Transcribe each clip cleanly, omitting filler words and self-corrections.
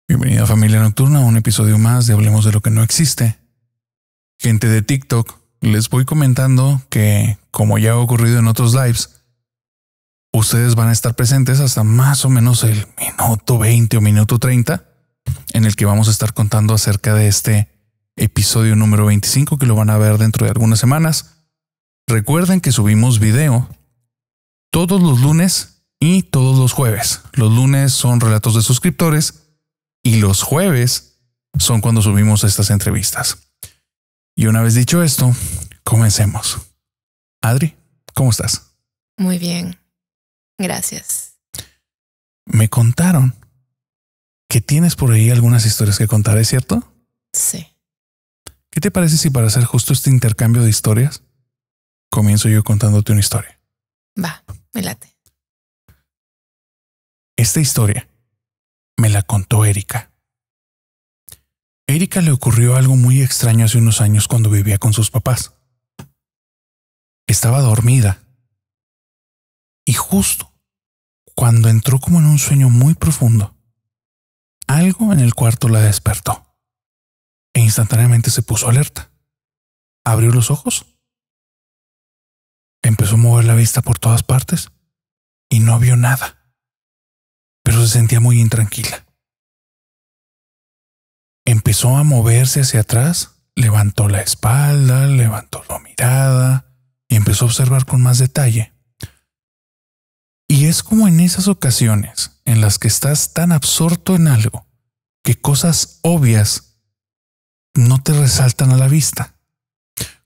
Bienvenida familia nocturna a un episodio más de Hablemos de lo que no existe. Gente de TikTok, les voy comentando que, como ya ha ocurrido en otros lives, ustedes van a estar presentes hasta más o menos el minuto 20 o minuto 30, en el que vamos a estar contando acerca de este episodio número 25, que lo van a ver dentro de algunas semanas. Recuerden que subimos video todos los lunes y todos los jueves. Los lunes son relatos de suscriptores y los jueves son cuando subimos estas entrevistas. Y una vez dicho esto, comencemos. Adri, ¿cómo estás? Muy bien, gracias. Me contaron que tienes por ahí algunas historias que contar, ¿es cierto? Sí. ¿Qué te parece si para hacer justo este intercambio de historias, comienzo yo contándote una historia? Va, me late. Esta historia me la contó Erika. Erika le ocurrió algo muy extraño hace unos años cuando vivía con sus papás. Estaba dormida y justo cuando entró como en un sueño muy profundo, algo en el cuarto la despertó e instantáneamente se puso alerta. Abrió los ojos, empezó a mover la vista por todas partes y no vio nada, pero se sentía muy intranquila. Empezó a moverse hacia atrás, levantó la espalda, levantó la mirada y empezó a observar con más detalle. Y es como en esas ocasiones en las que estás tan absorto en algo que cosas obvias no te resaltan a la vista.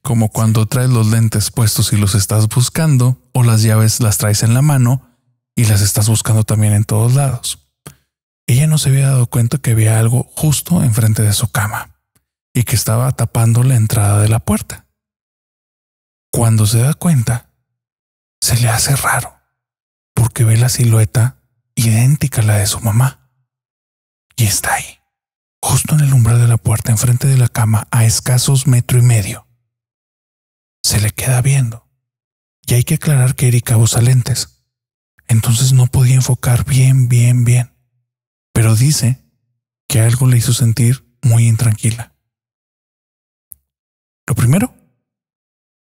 Como cuando traes los lentes puestos y los estás buscando, o las llaves las traes en la mano y las estás buscando también en todos lados. Ella no se había dado cuenta que había algo justo enfrente de su cama y que estaba tapando la entrada de la puerta. Cuando se da cuenta, se le hace raro porque ve la silueta idéntica a la de su mamá y está ahí, justo en el umbral de la puerta, enfrente de la cama, a escasos 1.5 metros. Se le queda viendo y hay que aclarar que Erika usa lentes, entonces no podía enfocar bien. Pero dice que algo le hizo sentir muy intranquila. Lo primero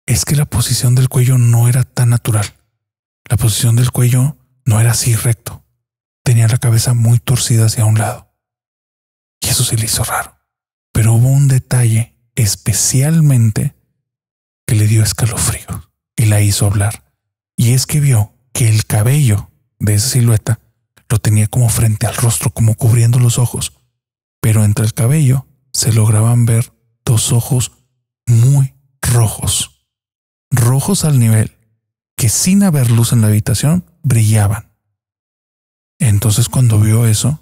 es que la posición del cuello no era tan natural. La posición del cuello no era así recto. Tenía la cabeza muy torcida hacia un lado. Y eso se le hizo raro. Pero hubo un detalle especialmente que le dio escalofrío y la hizo hablar. Y es que vio que el cabello de esa silueta lo tenía como frente al rostro, como cubriendo los ojos, pero entre el cabello se lograban ver 2 ojos muy rojos, rojos al nivel que sin haber luz en la habitación brillaban. Entonces cuando vio eso,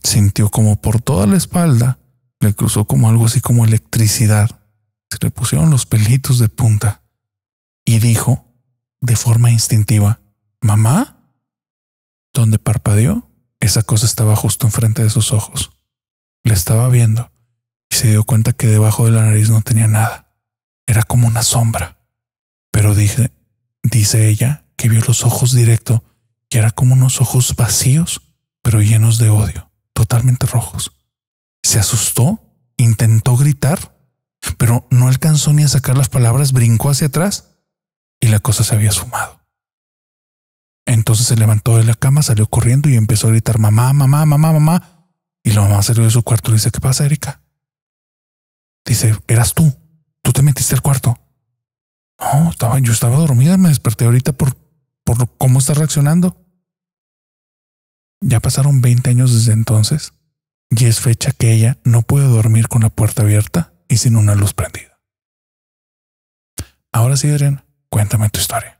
sintió como por toda la espalda le cruzó como algo así como electricidad, se le pusieron los pelitos de punta y dijo de forma instintiva: ¿Mamá? Donde parpadeó, esa cosa estaba justo enfrente de sus ojos. Le estaba viendo y se dio cuenta que debajo de la nariz no tenía nada. Era como una sombra. Pero dice ella que vio los ojos directo y era como unos ojos vacíos, pero llenos de odio, totalmente rojos. Se asustó, intentó gritar, pero no alcanzó ni a sacar las palabras, brincó hacia atrás y la cosa se había esfumado. Entonces se levantó de la cama, salió corriendo y empezó a gritar: mamá. Y la mamá salió de su cuarto y le dice: ¿qué pasa, Erika? Dice: eras tú te metiste al cuarto. No, yo estaba dormida, me desperté ahorita por cómo está reaccionando. Ya pasaron 20 años desde entonces y es fecha que ella no puede dormir con la puerta abierta y sin una luz prendida. Ahora sí, Adriana, cuéntame tu historia.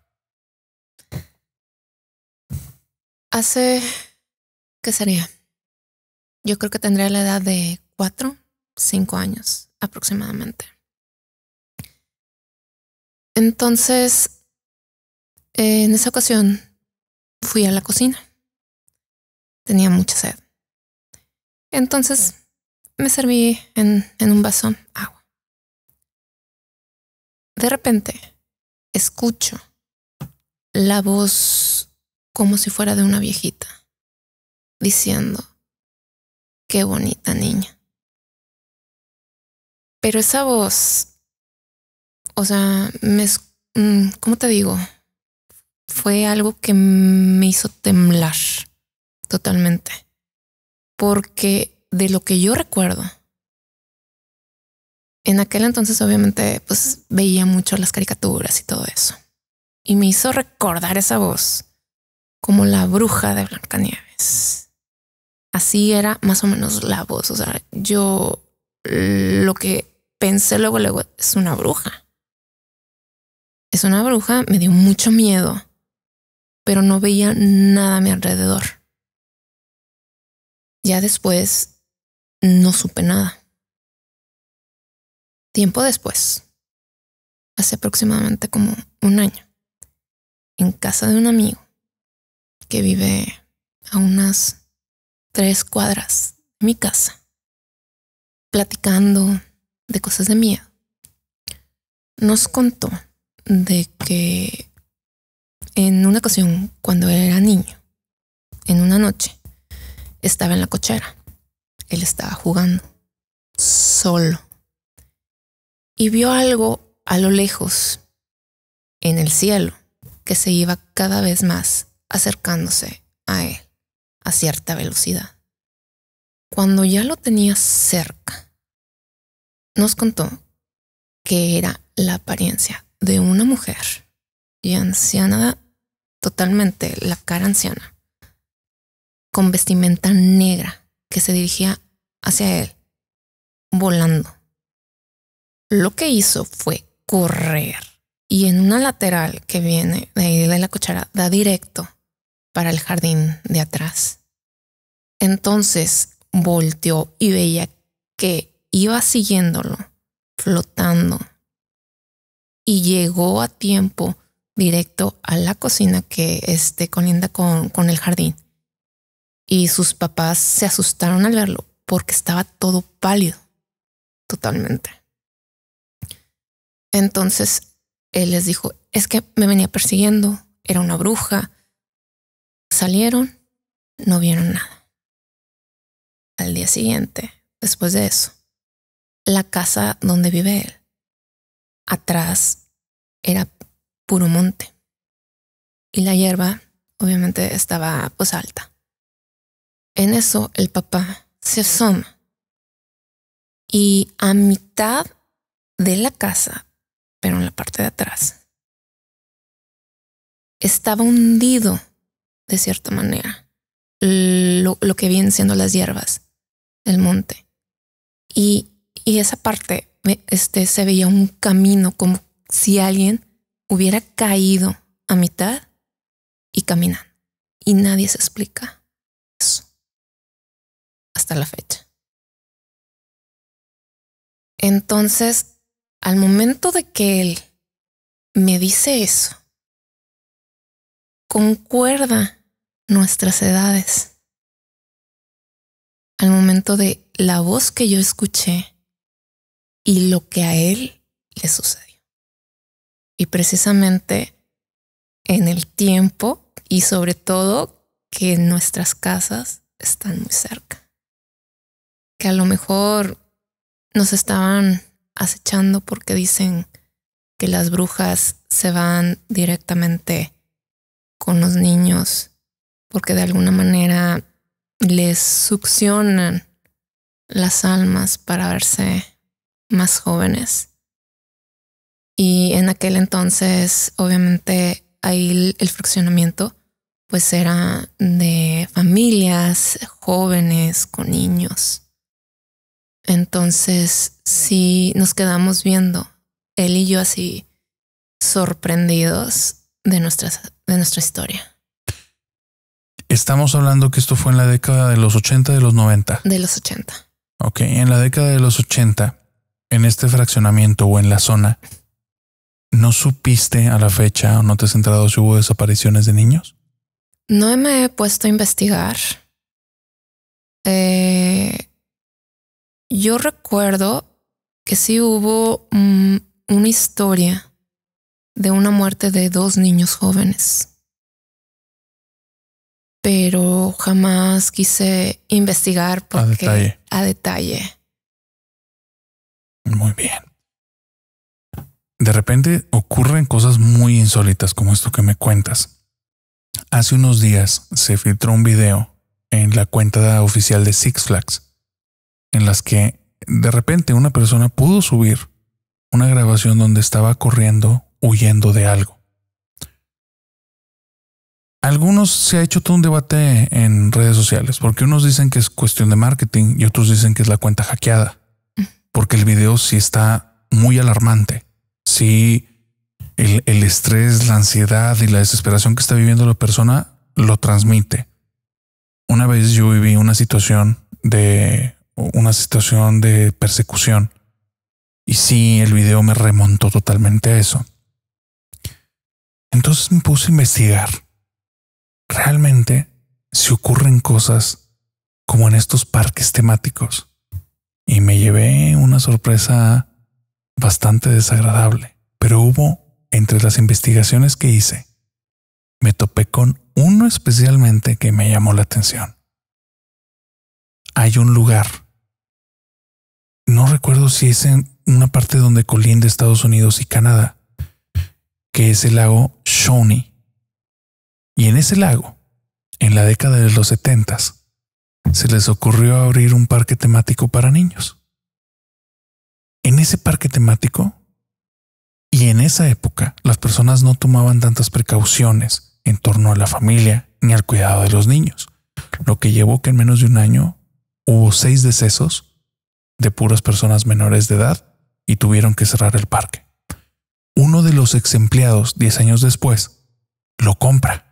¿Qué sería? Yo creo que tendría la edad de 4, 5 años aproximadamente. Entonces, en esa ocasión fui a la cocina. Tenía mucha sed. Entonces me serví en un vaso agua. De repente escucho la voz como si fuera de una viejita, diciendo: qué bonita niña. Pero esa voz, o sea, ¿cómo te digo? Fue algo que me hizo temblar totalmente. Porque de lo que yo recuerdo, en aquel entonces obviamente pues veía mucho las caricaturas y todo eso. Y me hizo recordar esa voz como la bruja de Blancanieves. Así era más o menos la voz. O sea, yo lo que pensé luego es una bruja. Es una bruja, me dio mucho miedo, pero no veía nada a mi alrededor. Ya después no supe nada. Tiempo después, hace aproximadamente como un año, en casa de un amigo que vive a unas 3 cuadras de mi casa, platicando de cosas de miedo, nos contó de que en una ocasión, cuando él era niño, en una noche, estaba en la cochera. Él estaba jugando solo y vio algo a lo lejos en el cielo que se iba cada vez más acercándose a él a cierta velocidad. Cuando ya lo tenía cerca, nos contó que era la apariencia de una mujer y anciana, totalmente la cara anciana, con vestimenta negra que se dirigía hacia él, volando. Lo que hizo fue correr y en una lateral que viene de ahí de la cochera da directo para el jardín de atrás. Entonces volteó y veía que iba siguiéndolo, flotando, y llegó a tiempo directo a la cocina que colinda con el jardín. Y sus papás se asustaron al verlo porque estaba todo pálido, totalmente. Entonces él les dijo, es que me venía persiguiendo, era una bruja. Salieron, no vieron nada. Al día siguiente, después de eso, la casa donde vive él, atrás era puro monte y la hierba obviamente estaba pues alta. En eso el papá se asoma y a mitad de la casa, pero en la parte de atrás, estaba hundido de cierta manera lo que vienen siendo las hierbas del monte. Y esa parte se veía un camino como si alguien hubiera caído a mitad y caminando. Y nadie se explica eso hasta la fecha. Entonces, al momento de que él me dice eso, concuerda nuestras edades. Al momento de la voz que yo escuché y lo que a él le sucedió. Y precisamente en el tiempo y sobre todo que nuestras casas están muy cerca. Que a lo mejor nos estaban acechando porque dicen que las brujas se van directamente con los niños porque de alguna manera les succionan las almas para verse más jóvenes. Y en aquel entonces, obviamente, ahí el fraccionamiento pues era de familias jóvenes con niños. Entonces, sí nos quedamos viendo, él y yo así sorprendidos de nuestra historia. Estamos hablando que esto fue en la década de los 80, de los 90. De los 80. Ok, en la década de los 80, en este fraccionamiento o en la zona, ¿no supiste a la fecha o no te has enterado si hubo desapariciones de niños? No me he puesto a investigar. Yo recuerdo que sí hubo una historia de una muerte de 2 niños jóvenes. pero jamás quise investigar porque a detalle. Muy bien. De repente ocurren cosas muy insólitas como esto que me cuentas. Hace unos días se filtró un video en la cuenta oficial de Six Flags en las que de repente una persona pudo subir una grabación donde estaba corriendo, huyendo de algo. Algunos se ha hecho todo un debate en redes sociales porque unos dicen que es cuestión de marketing y otros dicen que es la cuenta hackeada, porque el video sí está muy alarmante. Sí, el estrés, la ansiedad y la desesperación que está viviendo la persona lo transmite. Una vez yo viví una situación de persecución y sí, el video me remontó totalmente a eso. Entonces me puse a investigar. Realmente, si ocurren cosas como en estos parques temáticos, y me llevé una sorpresa bastante desagradable, pero hubo, entre las investigaciones que hice, me topé con uno especialmente que me llamó la atención. Hay un lugar, no recuerdo si es en una parte donde colinda Estados Unidos y Canadá, que es el lago Shawnee. Y en ese lago, en la década de los 70s, se les ocurrió abrir un parque temático para niños. En ese parque temático y en esa época, las personas no tomaban tantas precauciones en torno a la familia ni al cuidado de los niños, lo que llevó que en menos de un año hubo 6 decesos de puras personas menores de edad y tuvieron que cerrar el parque. Uno de los ex empleados, 10 años después, lo compra,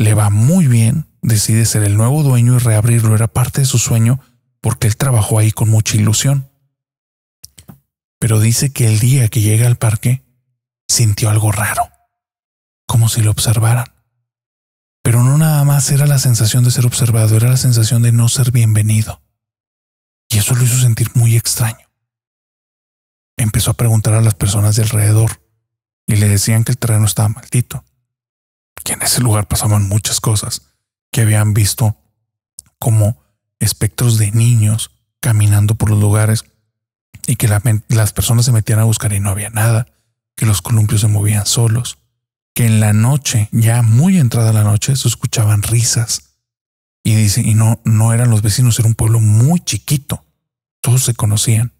le va muy bien, decide ser el nuevo dueño y reabrirlo. Era parte de su sueño porque él trabajó ahí con mucha ilusión. Pero dice que el día que llega al parque sintió algo raro, como si lo observaran. Pero no nada más era la sensación de ser observado, era la sensación de no ser bienvenido. Y eso lo hizo sentir muy extraño. Empezó a preguntar a las personas de alrededor y le decían que el terreno estaba maldito, que en ese lugar pasaban muchas cosas, que habían visto como espectros de niños caminando por los lugares y que las personas se metían a buscar y no había nada, que los columpios se movían solos, que en la noche, ya muy entrada la noche, se escuchaban risas. Y dice, y no eran los vecinos, era un pueblo muy chiquito, todos se conocían.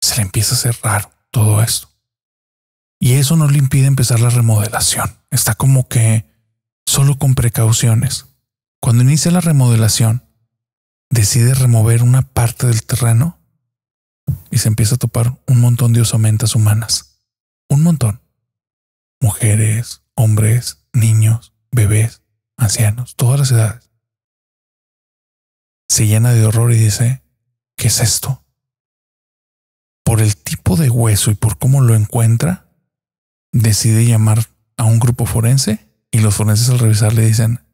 Se le empieza a hacer raro todo esto. Y eso no le impide empezar la remodelación. Está como que solo con precauciones. Cuando inicia la remodelación, decide remover una parte del terreno y se empieza a topar un montón de osamentas humanas. Un montón. Mujeres, hombres, niños, bebés, ancianos, todas las edades. Se llena de horror y dice, ¿qué es esto? Por el tipo de hueso y por cómo lo encuentra, decide llamar a un grupo forense y los forenses al revisar le dicen,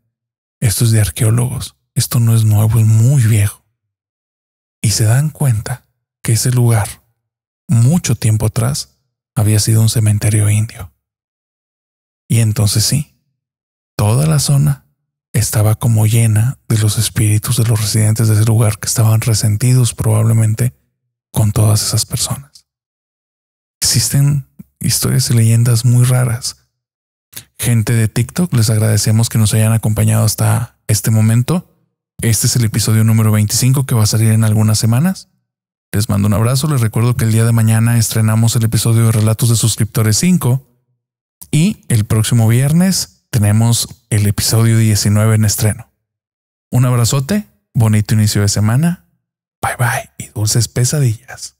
esto es de arqueólogos, esto no es nuevo, es muy viejo. Y se dan cuenta que ese lugar, mucho tiempo atrás, había sido un cementerio indio. Y entonces sí, toda la zona estaba como llena de los espíritus de los residentes de ese lugar que estaban resentidos probablemente con todas esas personas. Existen historias y leyendas muy raras. Gente de TikTok, les agradecemos que nos hayan acompañado hasta este momento. Este es el episodio número 25 que va a salir en algunas semanas. Les mando un abrazo. Les recuerdo que el día de mañana estrenamos el episodio de Relatos de Suscriptores 5 y el próximo viernes tenemos el episodio 19 en estreno. Un abrazote, bonito inicio de semana. Bye bye y dulces pesadillas.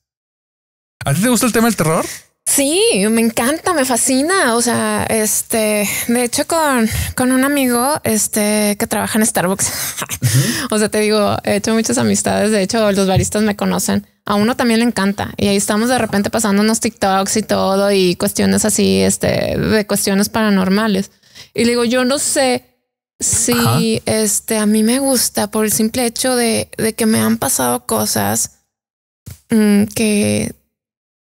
¿A ti te gusta el tema del terror? Sí, me encanta, me fascina. O sea, de hecho con un amigo, que trabaja en Starbucks. O sea, te digo, he hecho muchas amistades. De hecho, los baristas me conocen. A uno también le encanta. Y ahí estamos de repente pasando unos TikToks y todo y cuestiones así, de cuestiones paranormales. Y le digo, yo no sé si, a mí me gusta por el simple hecho de que me han pasado cosas que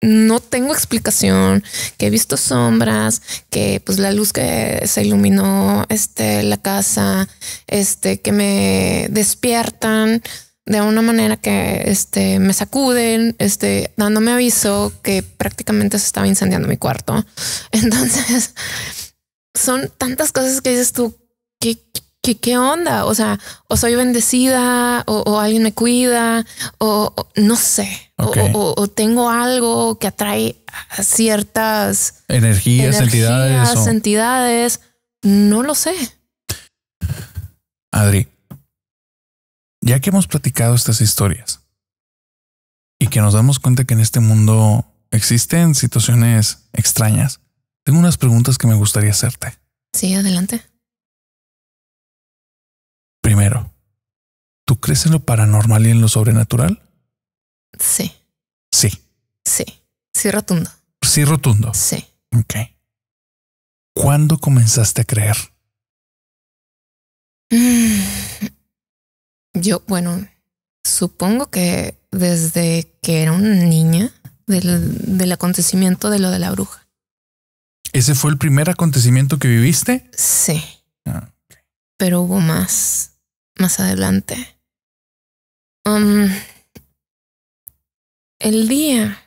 no tengo explicación, que he visto sombras, que pues la luz que se iluminó la casa, que me despiertan de una manera que me sacuden, dándome aviso que prácticamente se estaba incendiando mi cuarto. Entonces son tantas cosas que dices tú, ¿qué onda? O sea, o soy bendecida o alguien me cuida o no sé. Okay. O tengo algo que atrae a ciertas energías, entidades. No lo sé. Adri, ya que hemos platicado estas historias y que nos damos cuenta que en este mundo existen situaciones extrañas, tengo unas preguntas que me gustaría hacerte. Sí, adelante. Primero, ¿tú crees en lo paranormal y en lo sobrenatural? Sí. Sí. Sí. Sí, rotundo. Sí, rotundo. Sí. Ok. ¿Cuándo comenzaste a creer? Yo, bueno, supongo que desde que era una niña del acontecimiento de lo de la bruja. ¿Ese fue el primer acontecimiento que viviste? Sí. Okay. Pero hubo más adelante. El día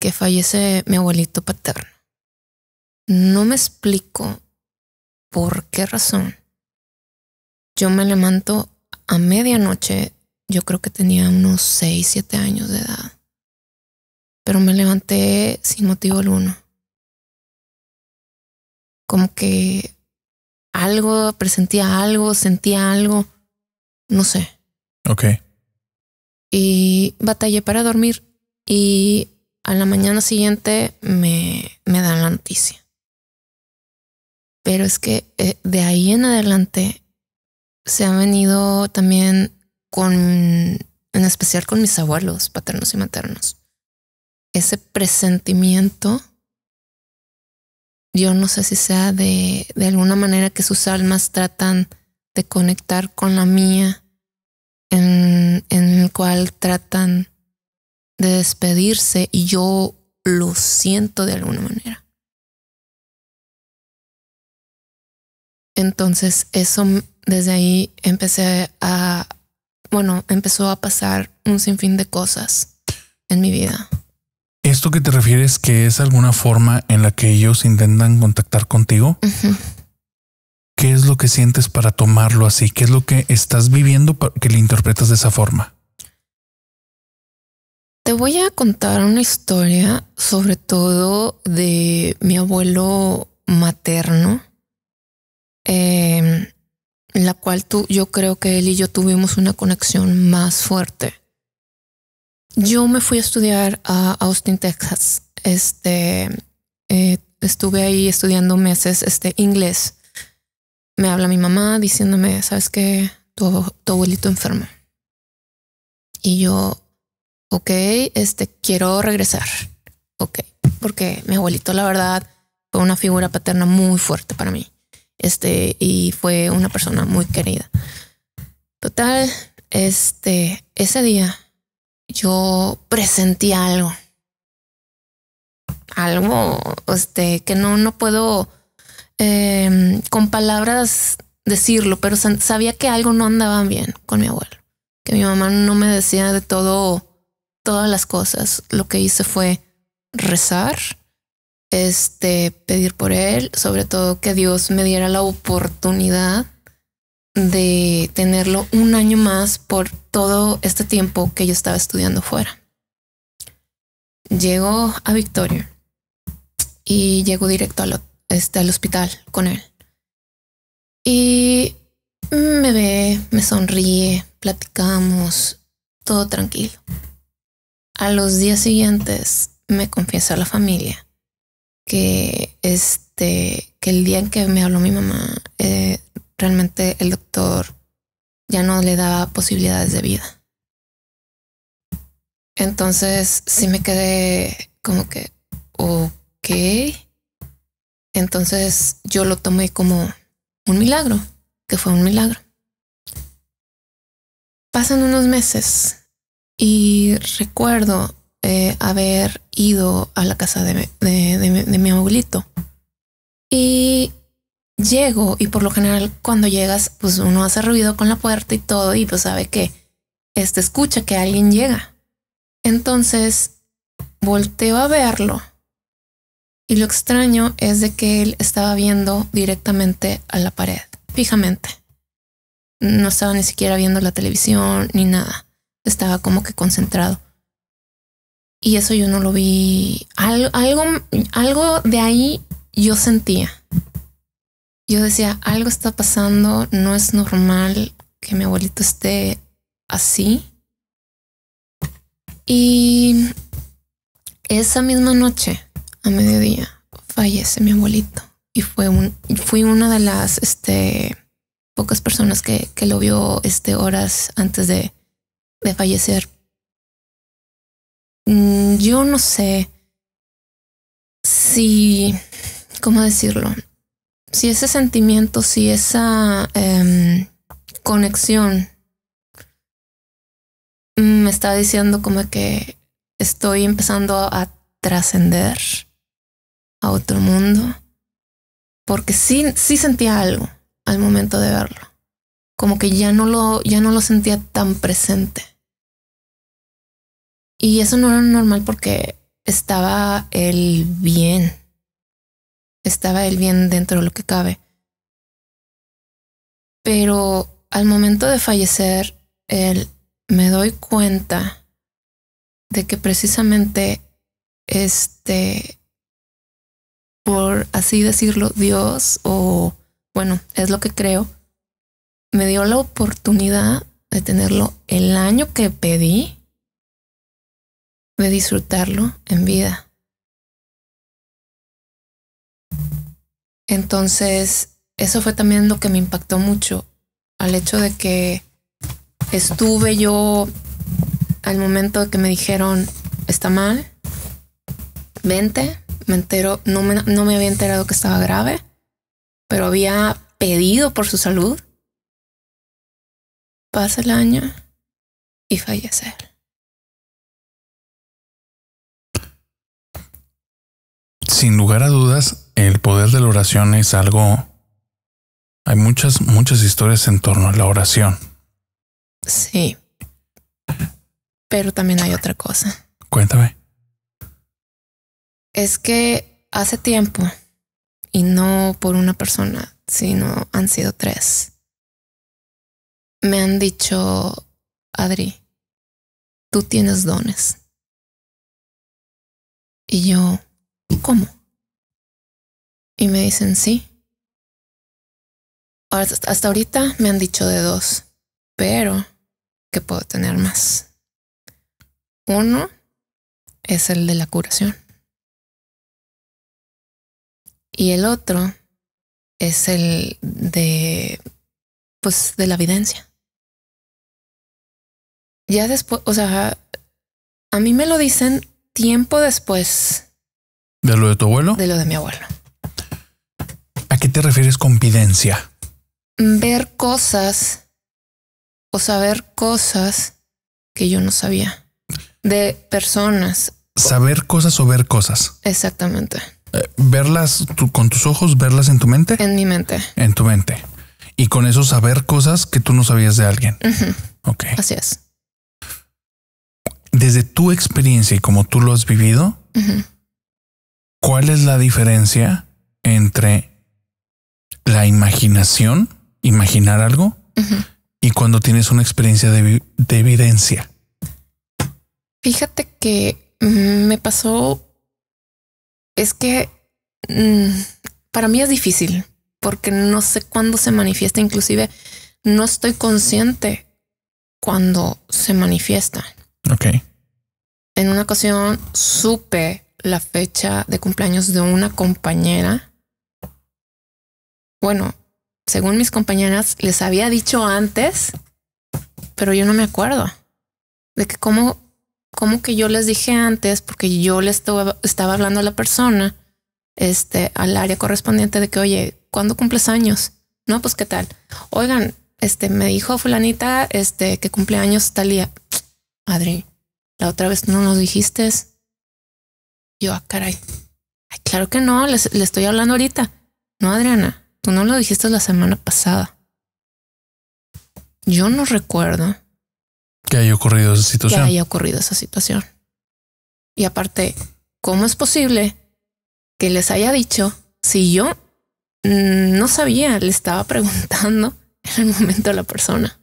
que fallece mi abuelito paterno, no me explico por qué razón. Yo me levanto a medianoche, yo creo que tenía unos 6, 7 años de edad, pero me levanté sin motivo alguno. Como que presentía algo, sentía algo, no sé. Ok. Y batallé para dormir y a la mañana siguiente me dan la noticia. Pero es que de ahí en adelante se ha venido también en especial con mis abuelos paternos y maternos. Ese presentimiento, yo no sé si sea de alguna manera que sus almas tratan de conectar con la mía, en el cual tratan de despedirse y yo lo siento de alguna manera. Entonces eso desde ahí empezó a pasar un sinfín de cosas en mi vida. ¿Esto que te refieres que es alguna forma en la que ellos intentan contactar contigo? Uh-huh. ¿Qué es lo que sientes para tomarlo así? ¿Qué es lo que estás viviendo que le interpretas de esa forma? Te voy a contar una historia, sobre todo de mi abuelo materno, la cual yo creo que él y yo tuvimos una conexión más fuerte. Yo me fui a estudiar a Austin, Texas. Estuve ahí estudiando meses inglés. Me habla mi mamá diciéndome, ¿sabes qué? Tu abuelito enfermo. Y yo, ok, quiero regresar. Ok, porque mi abuelito, la verdad, fue una figura paterna muy fuerte para mí. Y fue una persona muy querida. Total, ese día yo presentí algo. Algo, que no puedo con palabras decirlo, pero sabía que algo no andaba bien con mi abuelo, que mi mamá no me decía de todas las cosas. Lo que hice fue rezar, pedir por él, sobre todo que Dios me diera la oportunidad de tenerlo un año más por todo este tiempo que yo estaba estudiando fuera. Llego a Victoria y llego directo al hospital con él. Y me ve, me sonríe, platicamos, todo tranquilo. A los días siguientes me confiesa a la familia que el día en que me habló mi mamá, realmente el doctor ya no le daba posibilidades de vida. Entonces sí me quedé como que, ok. Entonces yo lo tomé como un milagro, que fue un milagro. Pasan unos meses y recuerdo haber ido a la casa de mi abuelito. Y llego, y por lo general cuando llegas, pues uno hace ruido con la puerta y todo, y pues sabe que escucha que alguien llega. Entonces volteo a verlo, y lo extraño es de que él estaba viendo directamente a la pared, fijamente. No estaba ni siquiera viendo la televisión ni nada. Estaba como que concentrado. Y eso yo no lo vi. Algo de ahí yo sentía. Yo decía, algo está pasando, no es normal que mi abuelito esté así. Y esa misma noche, a mediodía, fallece mi abuelito. Y fui una de las pocas personas que lo vio horas antes de fallecer. Yo no sé si, ¿cómo decirlo? Si ese sentimiento, si esa conexión me está diciendo como que estoy empezando a trascender a otro mundo, porque sí sentía algo al momento de verlo, como que ya no lo sentía tan presente. Y eso no era normal porque estaba él bien dentro de lo que cabe. Pero al momento de fallecer, me doy cuenta de que precisamente por así decirlo, Dios, o bueno, es lo que creo, me dio la oportunidad de tenerlo el año que pedí, de disfrutarlo en vida. Entonces, eso fue también lo que me impactó mucho, al hecho de que estuve yo al momento de que me dijeron, está mal, vente, me entero, no me había enterado que estaba grave, pero había pedido por su salud. Pasa el año y fallece él. Sin lugar a dudas, el poder de la oración es algo... Hay muchas historias en torno a la oración. Sí. Pero también hay otra cosa. Cuéntame. Es que hace tiempo, y no por una persona, sino han sido 3, me han dicho, Adri, tú tienes dones. Y yo, ¿cómo? Y me dicen, sí. Hasta ahorita me han dicho de 2, pero que puedo tener más. Uno es el de la curación. Y el otro es el de la evidencia. Ya después, o sea, a mí me lo dicen tiempo después. ¿De lo de tu abuelo? De lo de mi abuelo. ¿A qué te refieres con videncia? Ver cosas o saber cosas que yo no sabía de personas. ¿Saber cosas o ver cosas? Exactamente. ¿Verlas con tus ojos? ¿Verlas en tu mente? En mi mente. En tu mente. Y con eso saber cosas que tú no sabías de alguien. Ok. Así es. Desde tu experiencia y como tú lo has vivido, ¿cuál es la diferencia entre la imaginación, imaginar algo, y cuando tienes una experiencia de evidencia? Fíjate que me pasó, es que para mí es difícil porque no sé cuándo se manifiesta, inclusive no estoy consciente cuando se manifiesta. Ok. En una ocasión supe la fecha de cumpleaños de una compañera. Bueno, según mis compañeras, les había dicho antes, pero yo no me acuerdo de que cómo que yo les dije antes, porque yo le estaba hablando a la persona, al área correspondiente de que, oye, ¿cuándo cumples años? No, pues qué tal. Oigan, me dijo fulanita, que cumple años tal día. Adri, la otra vez tú no lo dijiste. Yo, caray. Ay, claro que no, le estoy hablando ahorita. No, Adriana, tú no lo dijiste la semana pasada. Yo no recuerdo que haya ocurrido esa situación. Y aparte, ¿cómo es posible que les haya dicho si yo no sabía? Le estaba preguntando en el momento a la persona.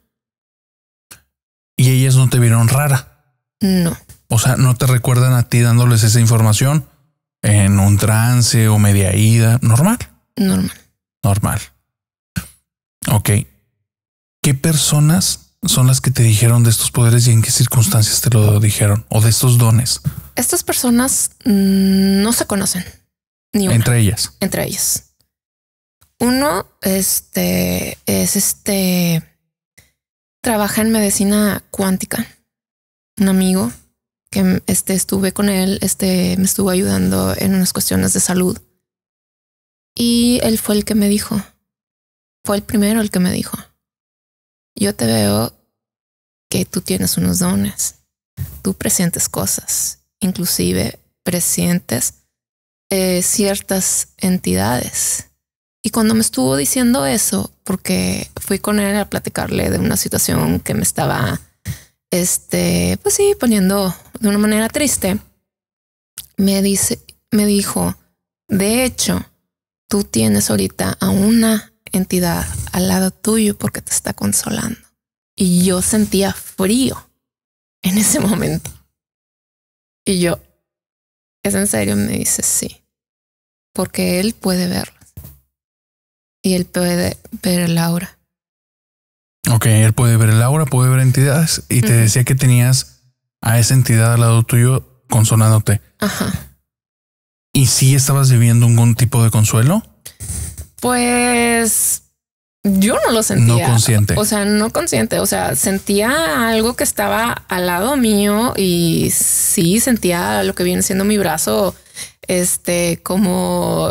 ¿Y ellas no te vieron rara? No. O sea, ¿no te recuerdan a ti dándoles esa información en un trance o media ida? ¿Normal? Normal. Ok. ¿Qué personas son las que te dijeron de estos poderes y en qué circunstancias te lo dijeron? O de estos dones. Estas personas no se conocen. Ni una. Entre ellas. Uno, trabaja en medicina cuántica. Un amigo que estuve con él, me estuvo ayudando en unas cuestiones de salud. Y él fue el que me dijo, fue el primero el que me dijo, yo te veo que tú tienes unos dones, tú presientes cosas, inclusive presientes ciertas entidades. Y cuando me estuvo diciendo eso, porque fui con él a platicarle de una situación que me estaba, pues sí, poniendo de una manera triste, me dijo, de hecho, tú tienes ahorita a una entidad al lado tuyo porque te está consolando. Y yo sentía frío en ese momento. Y yo, ¿es en serio? Me dice, sí, porque él puede verlas. Y él puede ver el aura. Ok, él puede ver el aura, puede ver entidades. Y te decía que tenías a esa entidad al lado tuyo consolándote. Ajá. ¿Y si estabas viviendo algún tipo de consuelo? Pues yo no lo sentía. No consciente. O sea, no consciente. O sea, sentía algo que estaba al lado mío y sí sentía lo que viene siendo mi brazo. Como,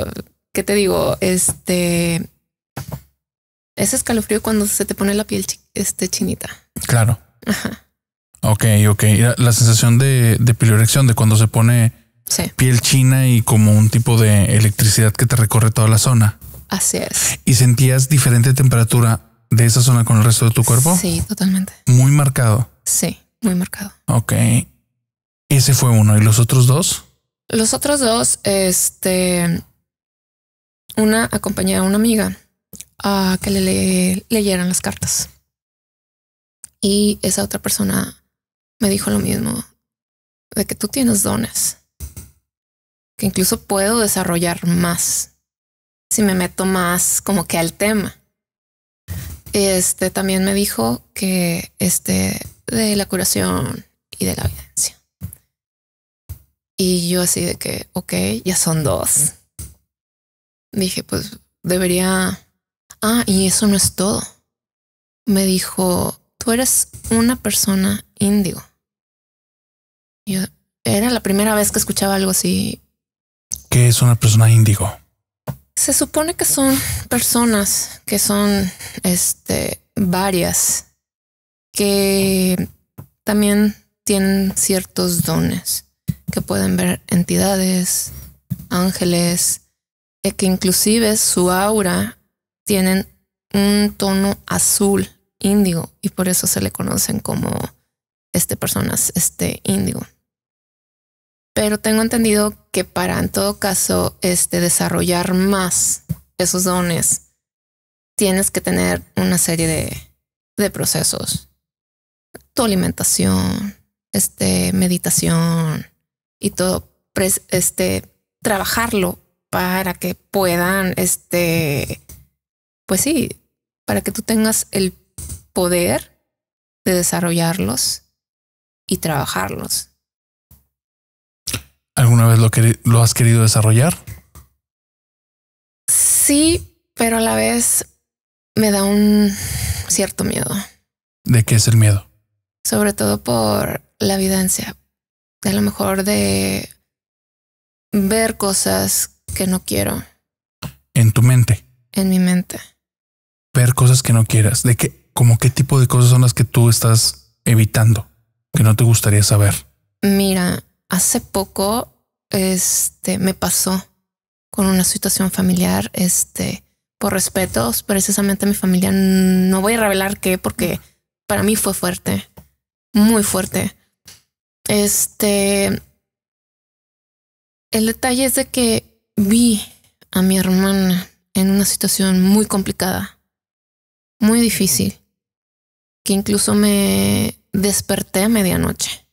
¿qué te digo? Ese escalofrío cuando se te pone la piel chinita. Claro. Ajá. Ok. La sensación de piloerección, de cuando se pone piel china y como un tipo de electricidad que te recorre toda la zona. Así es. ¿Y sentías diferente temperatura de esa zona con el resto de tu cuerpo? Sí, totalmente. Muy marcado. Sí, muy marcado. Ok. Ese fue uno. ¿Y los otros dos? Los otros dos, una acompañé a una amiga a que le leyeran las cartas. Y esa otra persona me dijo lo mismo, de que tú tienes dones, que incluso puedo desarrollar más si me meto más como que al tema. También me dijo que de la curación y de la evidencia. Y yo así de que, ok, ya son dos. Dije, pues debería... y eso no es todo. Me dijo, tú eres una persona índigo. Yo era la primera vez que escuchaba algo así. ¿Qué es una persona índigo? Se supone que son personas que son varias, que también tienen ciertos dones, que pueden ver entidades, ángeles, que inclusive su aura tienen un tono azul índigo y por eso se le conocen como personas índigo. Pero tengo entendido que para en todo caso desarrollar más esos dones tienes que tener una serie de procesos. Tu alimentación, meditación y todo, trabajarlo para que puedan, pues sí, para que tú tengas el poder de desarrollarlos y trabajarlos. ¿Alguna vez lo has querido desarrollar? Sí, pero a la vez me da un cierto miedo. ¿De qué es el miedo? Sobre todo por la evidencia. A lo mejor de ver cosas que no quiero. En tu mente. En mi mente. Ver cosas que no quieras. ¿Como qué tipo de cosas son las que tú estás evitando? Que no te gustaría saber. Mira, hace poco me pasó con una situación familiar, por respetos precisamente a mi familia. No voy a revelar qué, porque para mí fue fuerte, muy fuerte. El detalle es de que vi a mi hermana en una situación muy complicada, muy difícil, que incluso me desperté a medianoche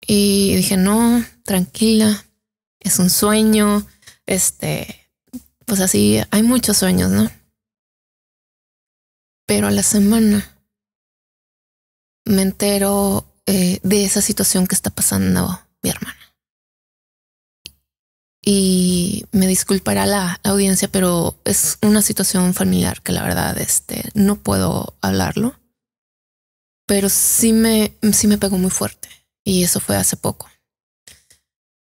y dije, no, tranquila, es un sueño, pues así hay muchos sueños, ¿no? Pero a la semana me entero de esa situación que está pasando mi hermana. Y me disculpará la audiencia, pero es una situación familiar que la verdad no puedo hablarlo, pero sí me pegó muy fuerte y eso fue hace poco.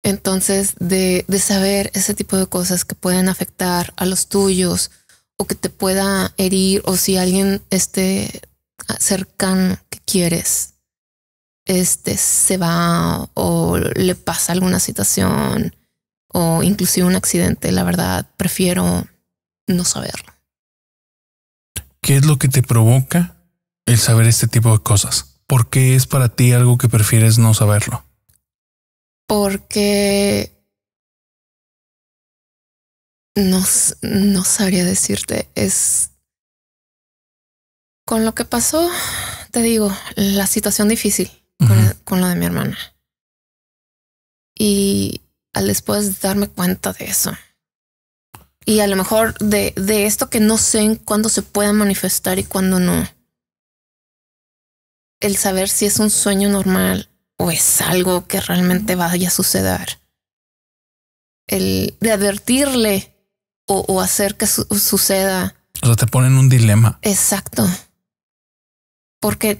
Entonces, de saber ese tipo de cosas que pueden afectar a los tuyos o que te pueda herir, o si alguien cercano que quieres se va o le pasa alguna situación o inclusive un accidente, la verdad prefiero no saberlo. ¿Qué es lo que te provoca el saber este tipo de cosas? ¿Por qué es para ti algo que prefieres no saberlo? Porque no sabría decirte. Es con lo que pasó, te digo, la situación difícil con lo de mi hermana. Y al después darme cuenta de eso, y a lo mejor de esto que no sé en cuándo se pueda manifestar y cuándo no, el saber si es un sueño normal o es algo que realmente vaya a suceder, el de advertirle o hacer que suceda. O sea, te ponen un dilema. Exacto. Porque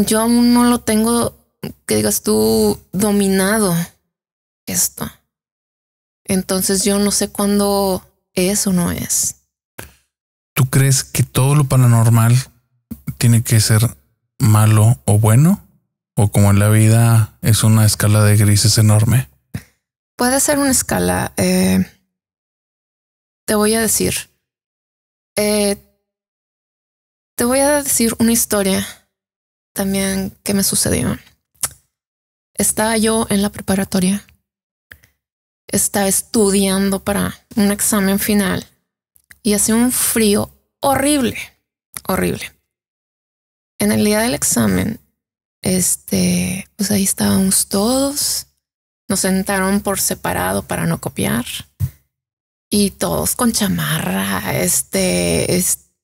yo aún no lo tengo, que digas tú, dominado esto. Entonces yo no sé cuándo es o no es. ¿Tú crees que todo lo paranormal tiene que ser malo o bueno? ¿O como en la vida es una escala de grises enorme? Puede ser una escala. Te voy a decir. Te voy a decir una historia también que me sucedió. Estaba yo en la preparatoria. Estaba estudiando para un examen final y hacía un frío horrible, horrible. En el día del examen, pues ahí estábamos todos. Nos sentaron por separado para no copiar y todos con chamarra,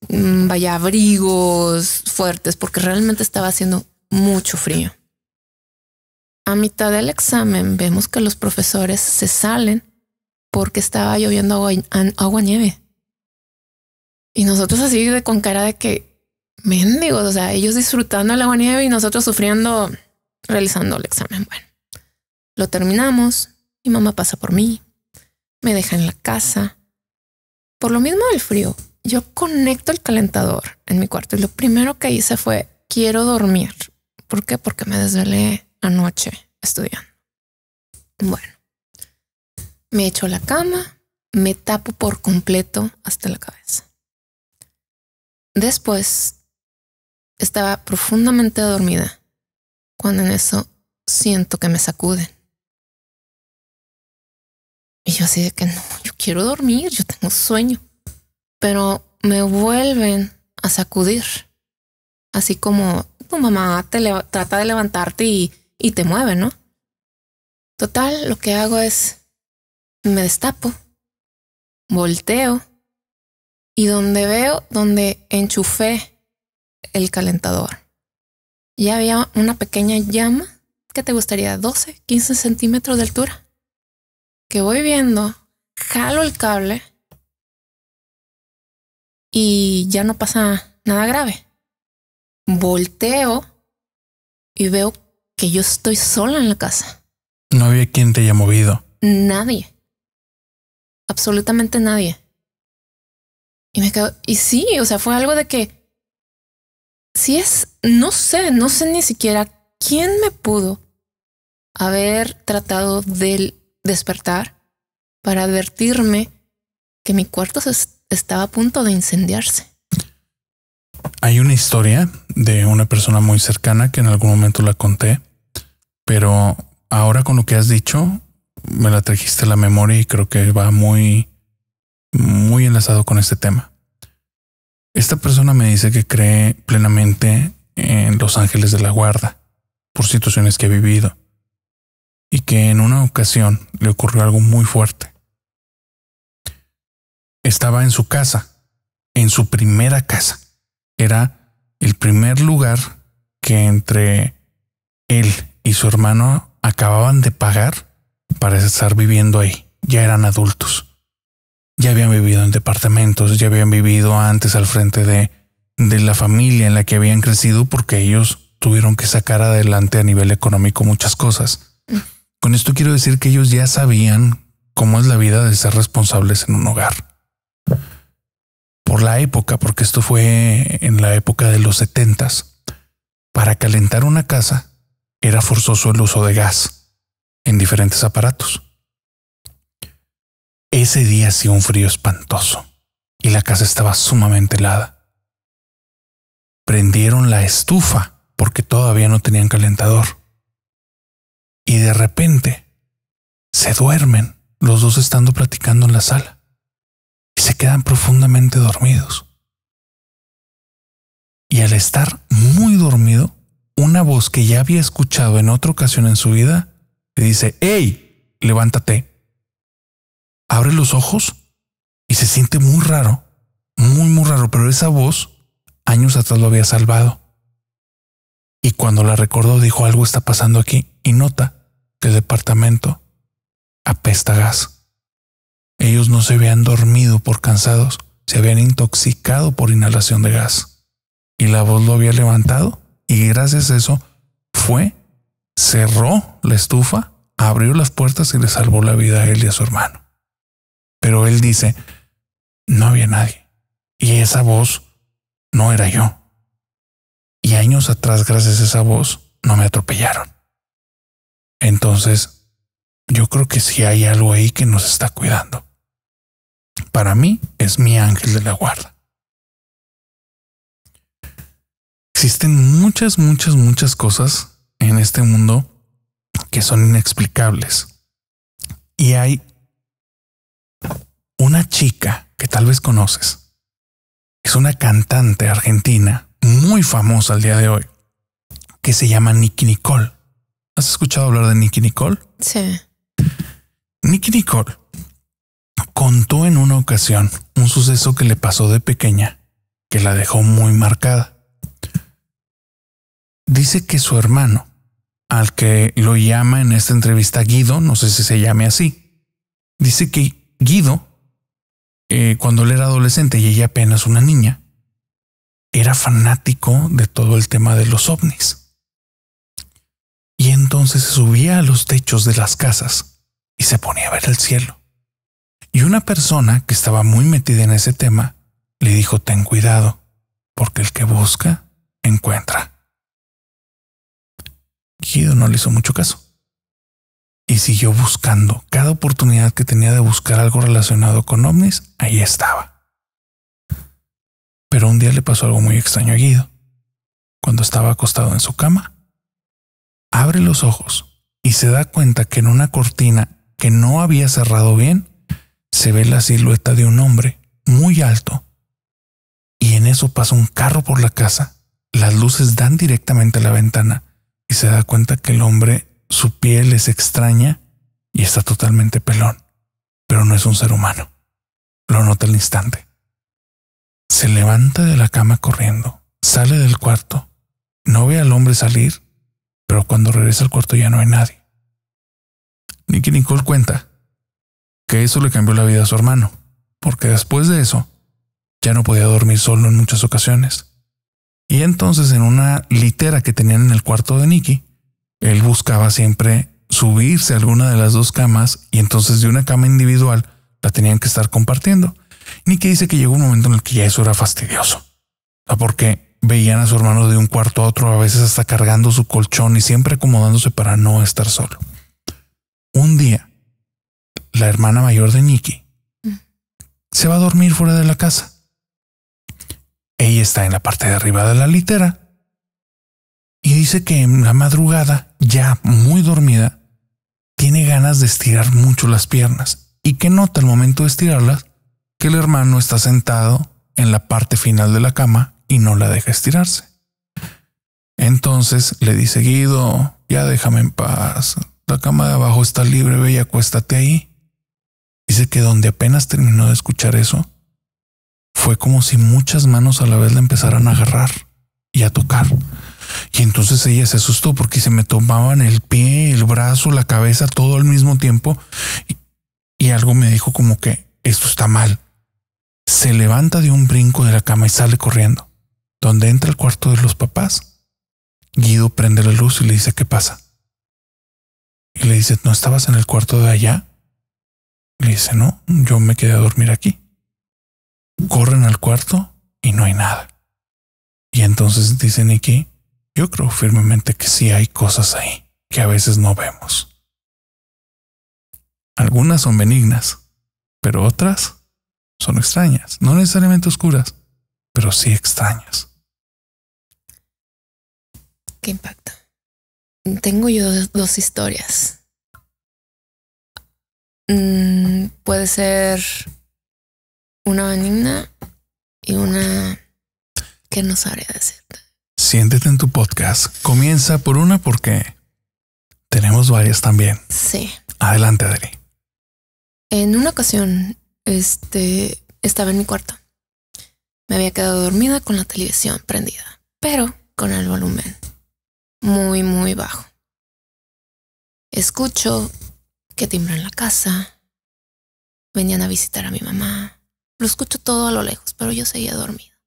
vaya, abrigos fuertes, porque realmente estaba haciendo mucho frío. A mitad del examen vemos que los profesores se salen porque estaba lloviendo agua nieve. Y nosotros así con cara de que mendigos, o sea, ellos disfrutando el agua nieve y nosotros sufriendo realizando el examen. Bueno, lo terminamos. Mi mamá pasa por mí, me deja en la casa. Por lo mismo del frío, yo conecto el calentador en mi cuarto y lo primero que hice fue quiero dormir. ¿Por qué? Porque me desvelé anoche estudiando. Bueno, me echo a la cama, me tapo por completo hasta la cabeza. Después estaba profundamente dormida cuando en eso siento que me sacuden. Y yo así de que no, yo quiero dormir, yo tengo sueño. Pero me vuelven a sacudir. Así como tu mamá trata de levantarte y te mueve, ¿no? Total, lo que hago es me destapo, volteo y donde enchufé el calentador, ya había una pequeña llama que te gustaría 12, 15 centímetros de altura. Que voy viendo, jalo el cable y ya no pasa nada grave. Volteo y veo que yo estoy sola en la casa. No había quien te haya movido. Nadie. Absolutamente nadie. Y me quedo, y sí, o sea, fue algo de que si es, no sé ni siquiera quién me pudo haber tratado de despertar para advertirme que mi cuarto estaba a punto de incendiarse. Hay una historia de una persona muy cercana que en algún momento la conté, pero ahora con lo que has dicho me la trajiste a la memoria y creo que va muy enlazado con este tema. Esta persona me dice que cree plenamente en los ángeles de la guarda por situaciones que ha vivido y que en una ocasión le ocurrió algo muy fuerte. Estaba en su casa, en su primera casa. Era el primer lugar que entre él y su hermano acababan de pagar para estar viviendo ahí. Ya eran adultos. Ya habían vivido en departamentos, ya habían vivido antes al frente de la familia en la que habían crecido porque ellos tuvieron que sacar adelante a nivel económico muchas cosas. Con esto quiero decir que ellos ya sabían cómo es la vida de ser responsables en un hogar. Por la época, porque esto fue en la época de los 70s, para calentar una casa era forzoso el uso de gas en diferentes aparatos. Ese día hacía un frío espantoso y la casa estaba sumamente helada. Prendieron la estufa porque todavía no tenían calentador. Y de repente se duermen, los dos estando platicando en la sala, y se quedan profundamente dormidos. Y al estar muy dormido, una voz que ya había escuchado en otra ocasión en su vida le dice: ¡Hey! Levántate. Abre los ojos y se siente muy raro, muy raro, pero esa voz años atrás lo había salvado. Y cuando la recordó dijo: algo está pasando aquí, y nota que el departamento apesta a gas. Ellos no se habían dormido por cansados, se habían intoxicado por inhalación de gas. Y la voz lo había levantado y gracias a eso fue, cerró la estufa, abrió las puertas y le salvó la vida a él y a su hermano. Pero él dice: no había nadie. Y esa voz no era yo. Y años atrás, gracias a esa voz, no me atropellaron. Entonces, yo creo que sí hay algo ahí que nos está cuidando. Para mí, es mi ángel de la guarda. Existen muchas cosas en este mundo que son inexplicables. Y hay una chica que tal vez conoces. Es una cantante argentina muy famosa al día de hoy que se llama Nicki Nicole. ¿Has escuchado hablar de Nicki Nicole? Sí. Nicki Nicole contó en una ocasión un suceso que le pasó de pequeña que la dejó muy marcada. Dice que su hermano, al que lo llama en esta entrevista Guido, no sé si se llame así, dice que Guido, cuando él era adolescente y ella apenas una niña, era fanático de todo el tema de los ovnis. Y entonces se subía a los techos de las casas y se ponía a ver el cielo. Y una persona que estaba muy metida en ese tema le dijo: ten cuidado, porque el que busca, encuentra. Guido no le hizo mucho caso y siguió buscando. Cada oportunidad que tenía de buscar algo relacionado con ovnis, ahí estaba. Pero un día le pasó algo muy extraño a Guido. Cuando estaba acostado en su cama, abre los ojos y se da cuenta que en una cortina que no había cerrado bien, se ve la silueta de un hombre muy alto. Y en eso pasa un carro por la casa, las luces dan directamente a la ventana y se da cuenta que el hombre, su piel es extraña y está totalmente pelón, pero no es un ser humano. Lo nota al instante. Se levanta de la cama corriendo, sale del cuarto, no ve al hombre salir, pero cuando regresa al cuarto ya no hay nadie. Nicki Nicole cuenta que eso le cambió la vida a su hermano, porque después de eso ya no podía dormir solo en muchas ocasiones. Y entonces en una litera que tenían en el cuarto de Nicki, él buscaba siempre subirse a alguna de las dos camas y entonces de una cama individual la tenían que estar compartiendo. Nicki dice que llegó un momento en el que ya eso era fastidioso, porque veían a su hermano de un cuarto a otro, a veces hasta cargando su colchón y siempre acomodándose para no estar solo. Un día, la hermana mayor de Nikki se va a dormir fuera de la casa. Ella está en la parte de arriba de la litera y dice que en la madrugada, ya muy dormida, tiene ganas de estirar mucho las piernas y que nota al momento de estirarlas que el hermano está sentado en la parte final de la cama y no la deja estirarse. Entonces le dice: Guido, ya déjame en paz. La cama de abajo está libre, ve y acuéstate ahí. Dice que donde apenas terminó de escuchar eso, fue como si muchas manos a la vez la empezaran a agarrar y a tocar. Y entonces ella se asustó porque se me tomaban el pie, el brazo, la cabeza, todo al mismo tiempo. Y algo me dijo como que esto está mal. Se levanta de un brinco de la cama y sale corriendo. Donde entra al cuarto de los papás, Guido prende la luz y le dice: ¿qué pasa? Y le dice: ¿no estabas en el cuarto de allá? Le dice: no, yo me quedé a dormir aquí. Corren al cuarto y no hay nada. Y entonces dice Nikki: yo creo firmemente que sí hay cosas ahí que a veces no vemos. Algunas son benignas, pero otras son extrañas, no necesariamente oscuras, pero sí extrañas. Qué impacto. Tengo yo dos historias. Puede ser una benigna y una que no sabría decirte. Siéntete en tu podcast. Comienza por una porque tenemos varias también. Sí. Adelante, Adri. En una ocasión, estaba en mi cuarto. Me había quedado dormida con la televisión prendida, pero con el volumen muy, muy bajo. Escucho que timbran la casa. Venían a visitar a mi mamá. Lo escucho todo a lo lejos, pero yo seguía dormida.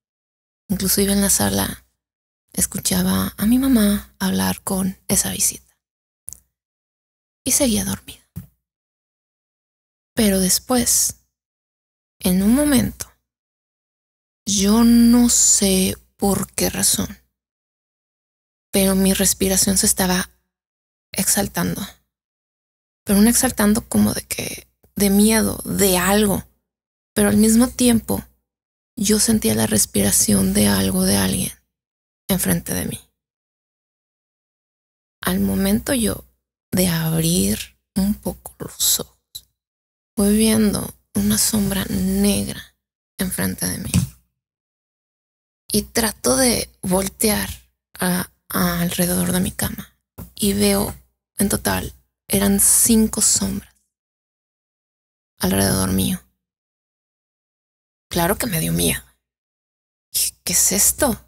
Inclusive en la sala escuchaba a mi mamá hablar con esa visita. Y seguía dormida. Pero después, en un momento, yo no sé por qué razón, pero mi respiración se estaba exaltando. Pero un exaltando como de miedo, de algo. Pero al mismo tiempo, yo sentía la respiración de algo, de alguien, enfrente de mí. Al momento yo de abrir un poco los ojos, voy viendo una sombra negra enfrente de mí. Y trato de voltear alrededor de mi cama. Y veo, en total, eran 5 sombras alrededor mío. Claro que me dio miedo. ¿Qué es esto?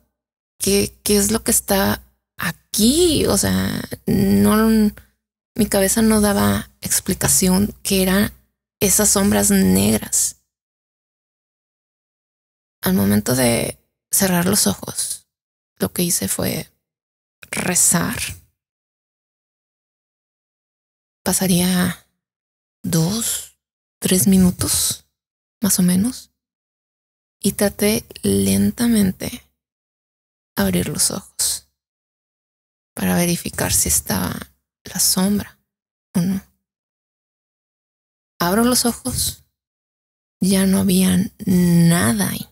¿Qué es lo que está aquí? O sea, no, mi cabeza no daba explicación qué eran esas sombras negras. Al momento de cerrar los ojos, lo que hice fue rezar. Pasaría 2, 3 minutos, más o menos. Y traté lentamente abrir los ojos para verificar si estaba la sombra o no. Abro los ojos, ya no había nada ahí.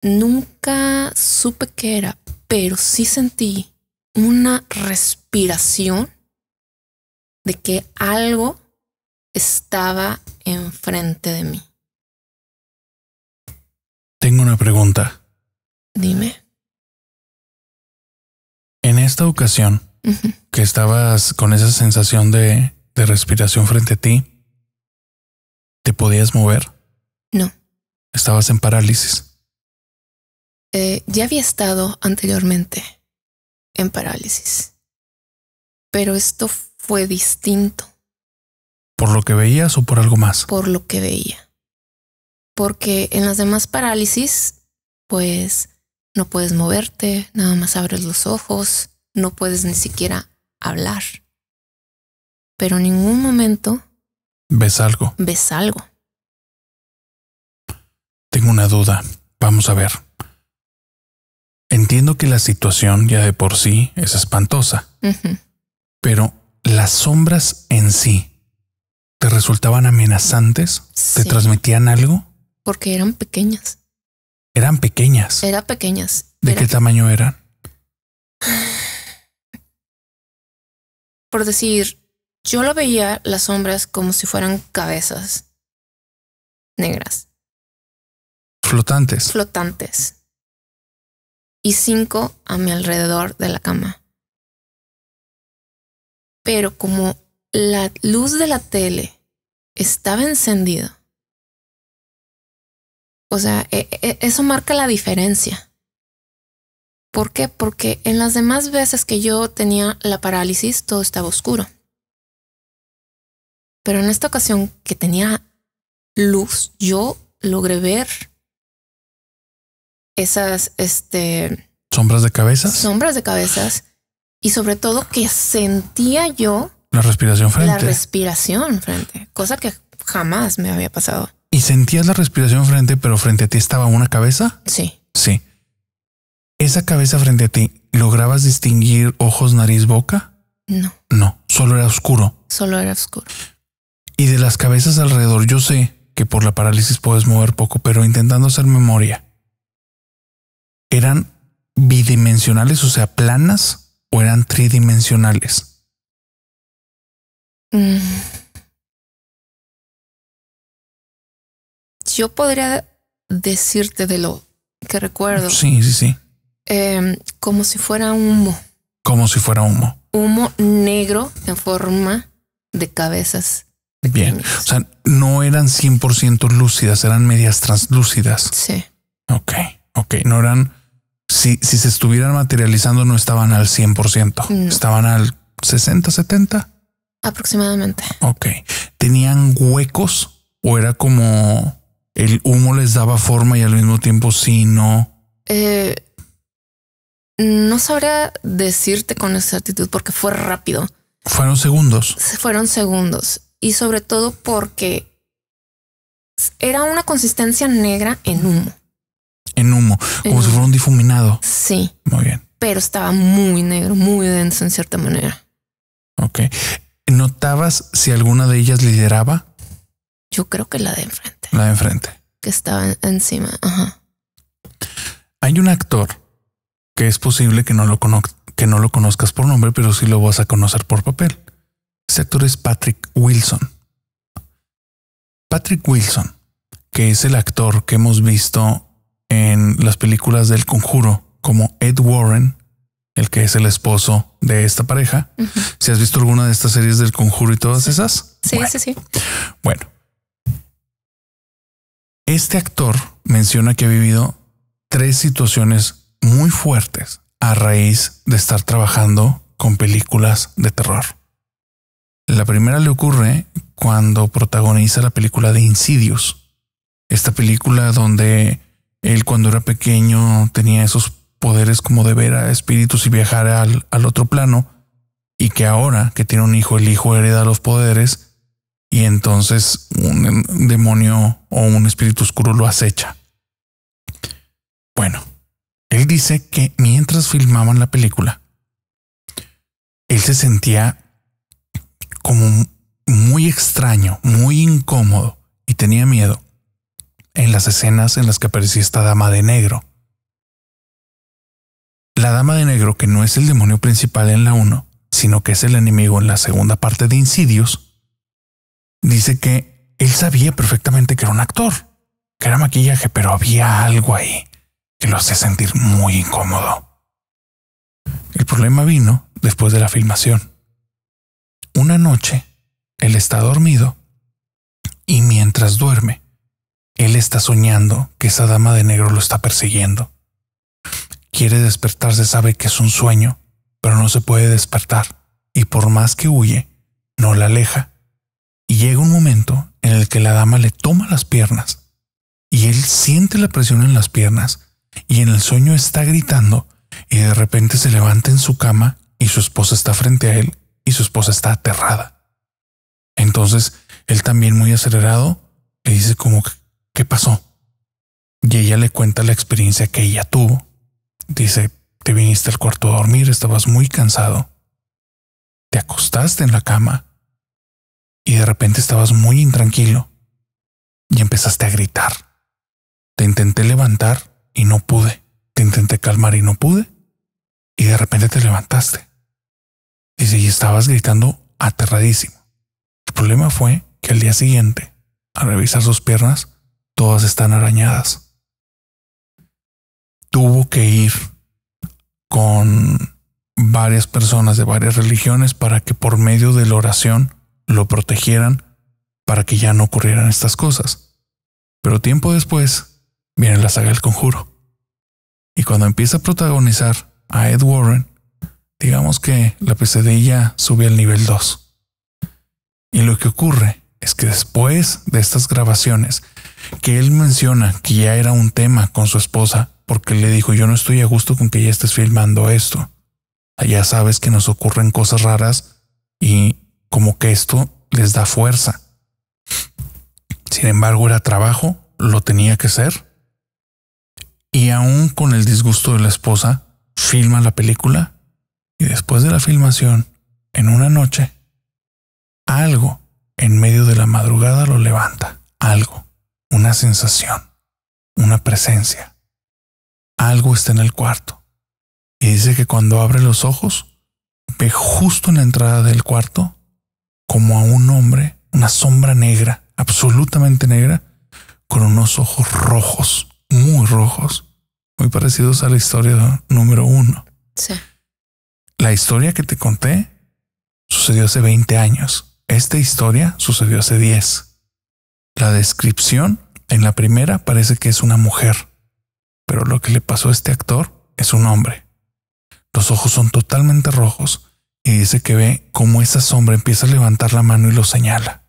Nunca supe qué era, pero sí sentí una respiración de que algo estaba enfrente de mí. Tengo una pregunta. Dime. En esta ocasión, que estabas con esa sensación de respiración frente a ti, ¿te podías mover? No. Estabas en parálisis. Ya había estado anteriormente en parálisis, pero esto fue distinto. ¿Por lo que veías o por algo más? Por lo que veía. Porque en las demás parálisis, pues no puedes moverte, nada más abres los ojos, no puedes ni siquiera hablar. Pero en ningún momento ¿Ves algo? Ves algo. Tengo una duda. Vamos a ver. Entiendo que la situación ya de por sí es espantosa, pero las sombras en sí te resultaban amenazantes, te transmitían algo. Porque eran pequeñas. Eran pequeñas. Eran pequeñas. ¿De qué tamaño eran? Por decir, yo lo veía las sombras como si fueran cabezas negras. Flotantes. Flotantes. Y 5 a mi alrededor de la cama. Pero como la luz de la tele estaba encendida, o sea, eso marca la diferencia. ¿Por qué? Porque en las demás veces que yo tenía la parálisis, todo estaba oscuro. Pero en esta ocasión que tenía luz, yo logré ver esas, ¿sombras de cabezas? Sombras de cabezas. Y sobre todo que sentía yo la respiración frente. La respiración frente, cosa que jamás me había pasado. ¿Y sentías la respiración frente, pero frente a ti estaba una cabeza? Sí. Sí. ¿Esa cabeza frente a ti, lograbas distinguir ojos, nariz, boca? No. No, solo era oscuro. Solo era oscuro. Y de las cabezas alrededor, yo sé que por la parálisis puedes mover poco, pero intentando hacer memoria, ¿eran bidimensionales, o sea, planas, o eran tridimensionales? Yo podría decirte de lo que recuerdo. Sí. Como si fuera humo. Como si fuera humo. Humo negro en forma de cabezas. Bien. O sea, no eran 100% lúcidas, eran medias translúcidas. Sí. Ok. No eran... Si se estuvieran materializando, no estaban al 100%. No. Estaban al 60, 70. Aproximadamente. Ok. ¿Tenían huecos o era como el humo les daba forma y al mismo tiempo sí, no? No sabría decirte con exactitud porque fue rápido. Fueron segundos. Fueron segundos. Y sobre todo porque era una consistencia negra en humo. En humo, como si fuera un difuminado. Sí. Muy bien. Pero estaba muy negro, muy denso en cierta manera. Ok. ¿Notabas si alguna de ellas lideraba? Yo creo que la de enfrente. La de enfrente. Que estaba encima. Ajá. Hay un actor que es posible que no lo conozcas por nombre, pero sí lo vas a conocer por papel. Ese actor es Patrick Wilson. Patrick Wilson, que es el actor que hemos visto en las películas del Conjuro como Ed Warren, el que es el esposo de esta pareja. Si has visto alguna de estas series del Conjuro y todas esas. Sí, bueno, sí. Bueno, este actor menciona que ha vivido 3 situaciones muy fuertes a raíz de estar trabajando con películas de terror. La primera le ocurre cuando protagoniza la película de Insidious. Esta película donde él cuando era pequeño tenía esos poderes como de ver a espíritus y viajar al otro plano, y que ahora que tiene un hijo, el hijo hereda los poderes y entonces un demonio o un espíritu oscuro lo acecha. Bueno, él dice que mientras filmaban la película, él se sentía como muy extraño, muy incómodo y tenía miedo en las escenas en las que aparecía esta dama de negro. La dama de negro, que no es el demonio principal en la 1, sino que es el enemigo en la segunda parte de Insidious, dice que él sabía perfectamente que era un actor, que era maquillaje, pero había algo ahí que lo hacía sentir muy incómodo. El problema vino después de la filmación. Una noche, él está dormido y mientras duerme, él está soñando que esa dama de negro lo está persiguiendo. Quiere despertarse, sabe que es un sueño, pero no se puede despertar y por más que huye, no la aleja. Y llega un momento en el que la dama le toma las piernas y él siente la presión en las piernas y en el sueño está gritando y de repente se levanta en su cama y su esposa está frente a él y su esposa está aterrada. Entonces él también muy acelerado le dice como, ¿qué pasó? Y ella le cuenta la experiencia que ella tuvo Dice, te viniste al cuarto a dormir, estabas muy cansado, te acostaste en la cama y de repente estabas muy intranquilo y empezaste a gritar. Te intenté levantar y no pude. Te intenté calmar y no pude. Y de repente te levantaste. Dice, y estabas gritando aterradísimo. El problema fue que al día siguiente, al revisar sus piernas, todas están arañadas. Tuvo que ir con varias personas de varias religiones para que por medio de la oración lo protegieran para que ya no ocurrieran estas cosas. Pero tiempo después viene la saga del Conjuro. Y cuando empieza a protagonizar a Ed Warren, digamos que la pesadilla sube al nivel 2. Y lo que ocurre es que después de estas grabaciones, que él menciona que ya era un tema con su esposa, porque le dijo, yo no estoy a gusto con que ya estés filmando esto. Ya sabes que nos ocurren cosas raras y como que esto les da fuerza. Sin embargo, era trabajo, lo tenía que hacer. Y aún con el disgusto de la esposa, filma la película y después de la filmación, en una noche, algo en medio de la madrugada lo levanta. Algo, una sensación, una presencia. Algo está en el cuarto. Y dice que cuando abre los ojos, ve justo en la entrada del cuarto como a un hombre, una sombra negra, absolutamente negra, con unos ojos rojos, muy rojos, muy parecidos a la historia número 1. Sí. La historia que te conté sucedió hace 20 años. Esta historia sucedió hace 10. La descripción en la primera parece que es una mujer, pero lo que le pasó a este actor es un hombre. Los ojos son totalmente rojos y dice que ve cómo esa sombra empieza a levantar la mano y lo señala.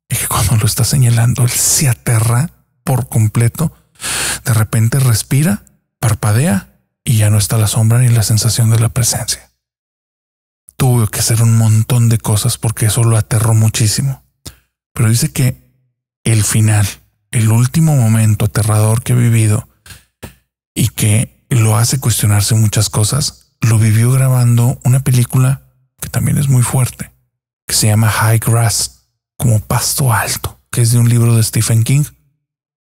Y que cuando lo está señalando, él se aterra por completo. De repente respira, parpadea y ya no está la sombra ni la sensación de la presencia. Tuvo que hacer un montón de cosas porque eso lo aterró muchísimo. Pero dice que el final, el último momento aterrador que ha vivido y que lo hace cuestionarse muchas cosas, lo vivió grabando una película que también es muy fuerte, que se llama High Grass, como pasto alto, que es de un libro de Stephen King.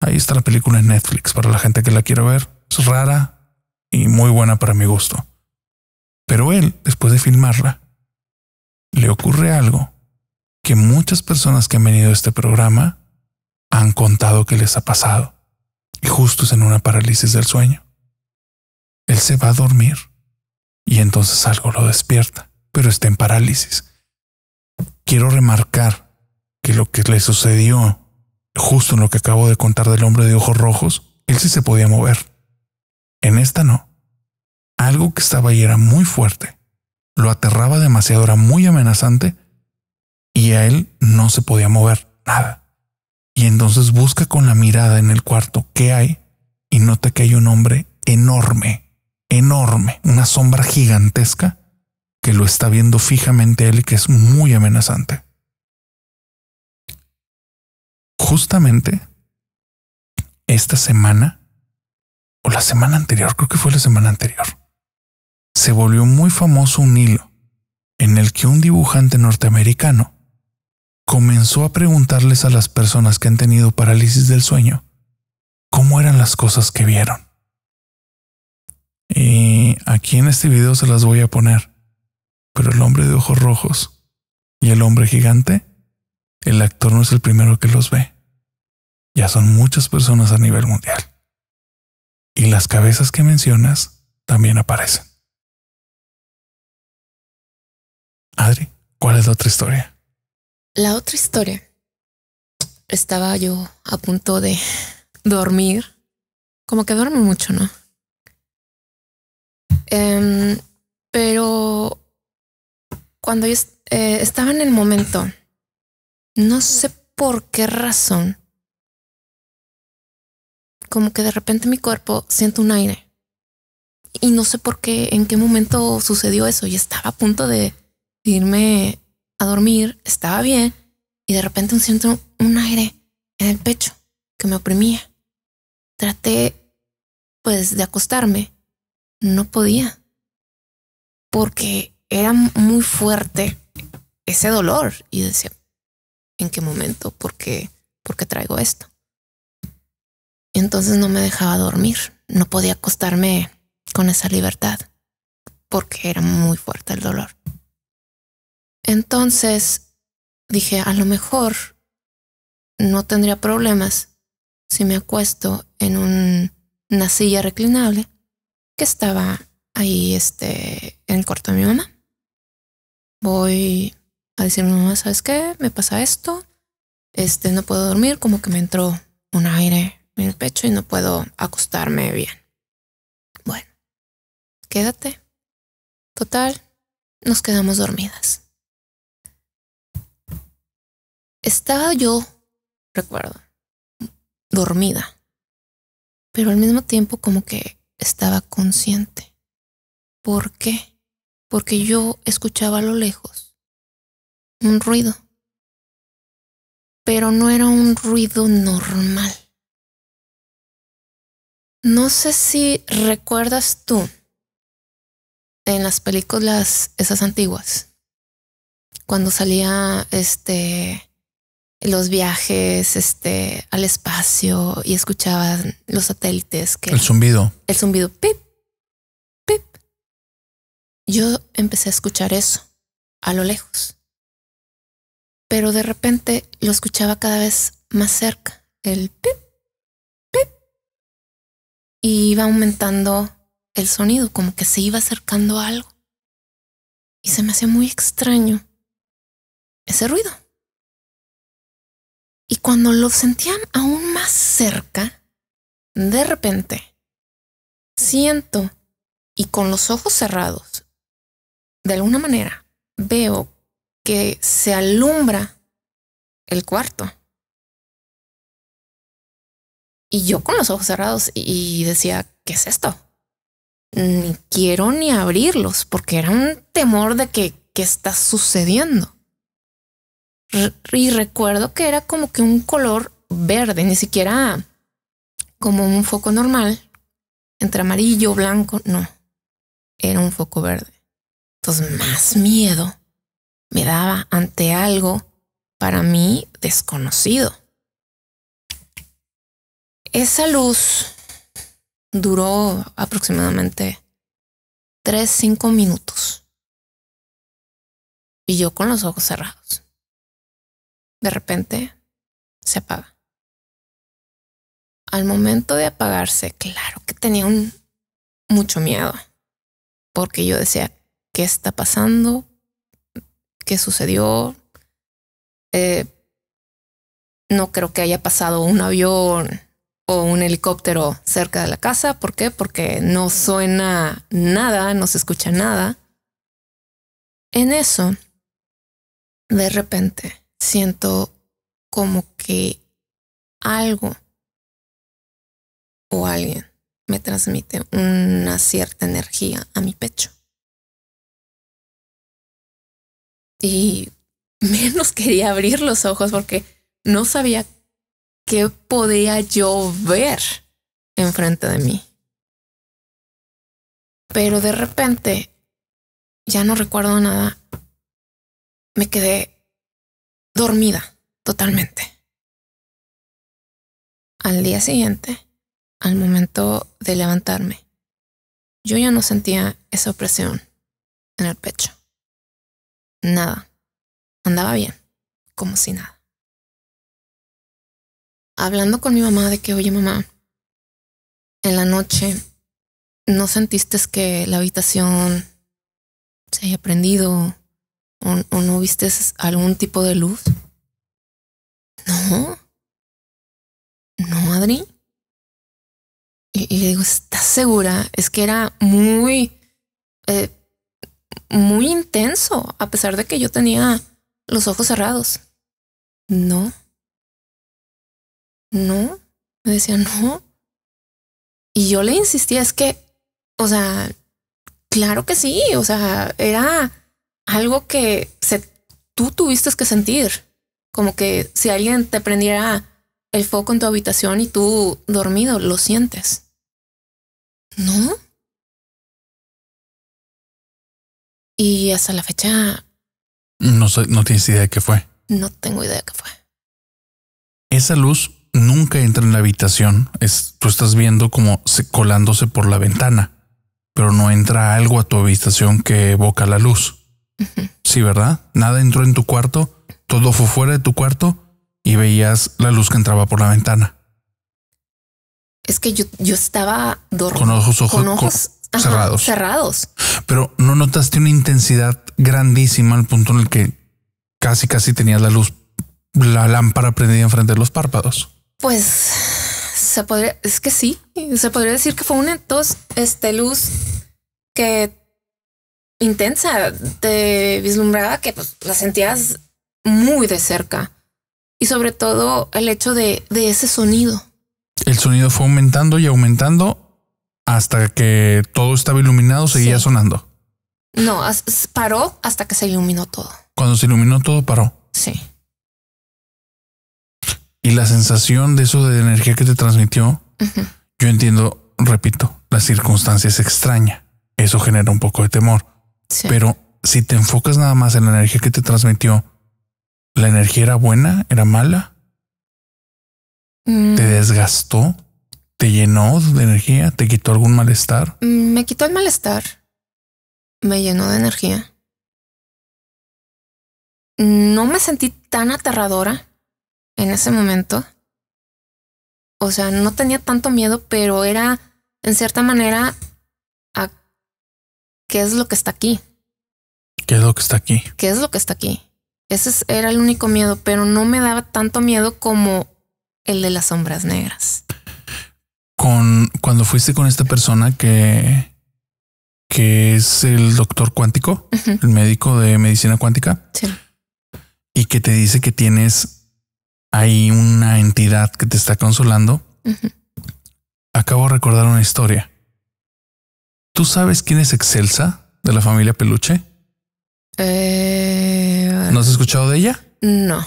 Ahí está la película en Netflix para la gente que la quiera ver. Es rara y muy buena para mi gusto. Pero él, después de filmarla, le ocurre algo que muchas personas que han venido a este programa han contado que les ha pasado. Y justo es en una parálisis del sueño. Él se va a dormir y entonces algo lo despierta, pero está en parálisis. Quiero remarcar que lo que le sucedió justo en lo que acabo de contar del hombre de ojos rojos, él sí se podía mover. En esta no. Algo que estaba ahí era muy fuerte, lo aterraba demasiado, era muy amenazante y a él no se podía mover nada. Y entonces busca con la mirada en el cuarto qué hay y nota que hay un hombre enorme, enorme, una sombra gigantesca que lo está viendo fijamente a él y que es muy amenazante. Justamente esta semana, o la semana anterior, creo que fue la semana anterior, se volvió muy famoso un hilo en el que un dibujante norteamericano comenzó a preguntarles a las personas que han tenido parálisis del sueño cómo eran las cosas que vieron. Y aquí en este video se las voy a poner, pero el hombre de ojos rojos y el hombre gigante, el actor no es el primero que los ve. Ya son muchas personas a nivel mundial. Y las cabezas que mencionas también aparecen. Adri, ¿cuál es la otra historia? La otra historia. Estaba yo a punto de dormir. Como que duermo mucho, ¿no? Pero cuando yo estaba en el momento, no sé por qué razón, como que de repente mi cuerpo siente un aire. Y no sé por qué, en qué momento sucedió eso. Y estaba a punto de irme a dormir, estaba bien, y de repente siento un aire en el pecho que me oprimía. Traté, pues, de acostarme no podía, porque era muy fuerte ese dolor. Y decía, ¿en qué momento? ¿Por qué traigo esto? Y entonces no me dejaba dormir. No podía acostarme con esa libertad porque era muy fuerte el dolor. Entonces dije, a lo mejor no tendría problemas si me acuesto en una silla reclinable que estaba ahí en el cuarto de mi mamá. Voy a decirle a mi mamá, ¿sabes qué? Me pasa esto. No puedo dormir, como que me entró un aire en el pecho y no puedo acostarme bien. Bueno, quédate. Total, nos quedamos dormidas. Estaba yo, recuerdo, dormida, pero al mismo tiempo como que estaba consciente. ¿Por qué? Porque yo escuchaba a lo lejos un ruido, pero no era un ruido normal. No sé si recuerdas tú en las películas esas antiguas, cuando salía los viajes al espacio y escuchaban los satélites. El zumbido. El zumbido, pip, pip. Yo empecé a escuchar eso a lo lejos, pero de repente lo escuchaba cada vez más cerca, el pip, pip, y iba aumentando el sonido, como que se iba acercando a algo. Y se me hacía muy extraño ese ruido. Y cuando lo sentían aún más cerca, de repente siento, y con los ojos cerrados, de alguna manera veo que se alumbra el cuarto. Y yo con los ojos cerrados y decía, ¿qué es esto? Ni quiero ni abrirlos porque era un temor de que ¿qué está sucediendo? Y recuerdo que era como que un color verde, ni siquiera como un foco normal, entre amarillo, blanco, no, era un foco verde. Entonces más miedo me daba ante algo para mí desconocido. Esa luz duró aproximadamente 3-5 minutos y yo con los ojos cerrados. De repente se apaga. Al momento de apagarse, claro que tenía mucho miedo, porque yo decía, ¿qué está pasando? ¿Qué sucedió? No creo que haya pasado un avión o un helicóptero cerca de la casa. ¿Por qué? Porque no suena nada, no se escucha nada. En eso, de repente, siento como que algo o alguien me transmite una cierta energía a mi pecho. Y menos quería abrir los ojos porque no sabía qué podía yo ver enfrente de mí. Pero de repente, ya no recuerdo nada, me quedé dormida totalmente. Al día siguiente, al momento de levantarme, yo ya no sentía esa opresión en el pecho. Nada. Andaba bien, como si nada. Hablando con mi mamá de que, oye mamá, en la noche, ¿no sentiste que la habitación se haya prendido o no viste algún tipo de luz? No, Adri. Y le digo, ¿estás segura? Es que era muy intenso, a pesar de que yo tenía los ojos cerrados. No, me decía no. Y yo le insistía, es que, o sea, claro que sí, o sea, era algo que tú tuviste que sentir, como que si alguien te prendiera el foco en tu habitación y tú dormido, lo sientes. No, Y hasta la fecha No sé, no tienes idea de qué fue. no tengo idea qué fue. Esa luz nunca entra en la habitación. Tú estás viendo como colándose por la ventana, pero no entra algo a tu habitación que evoca la luz. Sí, ¿verdad? Nada entró en tu cuarto, todo fue fuera de tu cuarto y veías la luz que entraba por la ventana. Es que yo estaba dormida. Con ojos cerrados. Pero no notaste una intensidad grandísima al punto en el que casi tenías la lámpara prendida enfrente de los párpados. Pues se podría decir que fue una luz que intensa, te vislumbraba, que pues la sentías muy de cerca, y sobre todo el hecho de ese sonido. El sonido fue aumentando y aumentando hasta que todo estaba iluminado, seguía sonando. No, paró hasta que se iluminó todo. Cuando se iluminó todo, paró. Sí. Y la sensación de eso de energía que te transmitió, yo entiendo, repito, la circunstancia es extraña. Eso genera un poco de temor. Sí. Pero si te enfocas nada más en la energía que te transmitió, ¿la energía era buena? ¿Era mala? ¿Te desgastó? ¿Te llenó de energía? ¿Te quitó algún malestar? Me quitó el malestar. Me llenó de energía. No me sentí tan aterradora en ese momento. O sea, no tenía tanto miedo, pero era en cierta manera a ¿qué es lo que está aquí? ¿Qué es lo que está aquí? ¿Qué es lo que está aquí? Ese era el único miedo, pero no me daba tanto miedo como el de las sombras negras. Cuando fuiste con esta persona que es el doctor cuántico, el médico de medicina cuántica, sí, y que te dice que tienes ahí una entidad que te está consolando, acabo de recordar una historia. ¿Tú sabes quién es Excelsa de la familia Peluche? ¿No has escuchado de ella? No.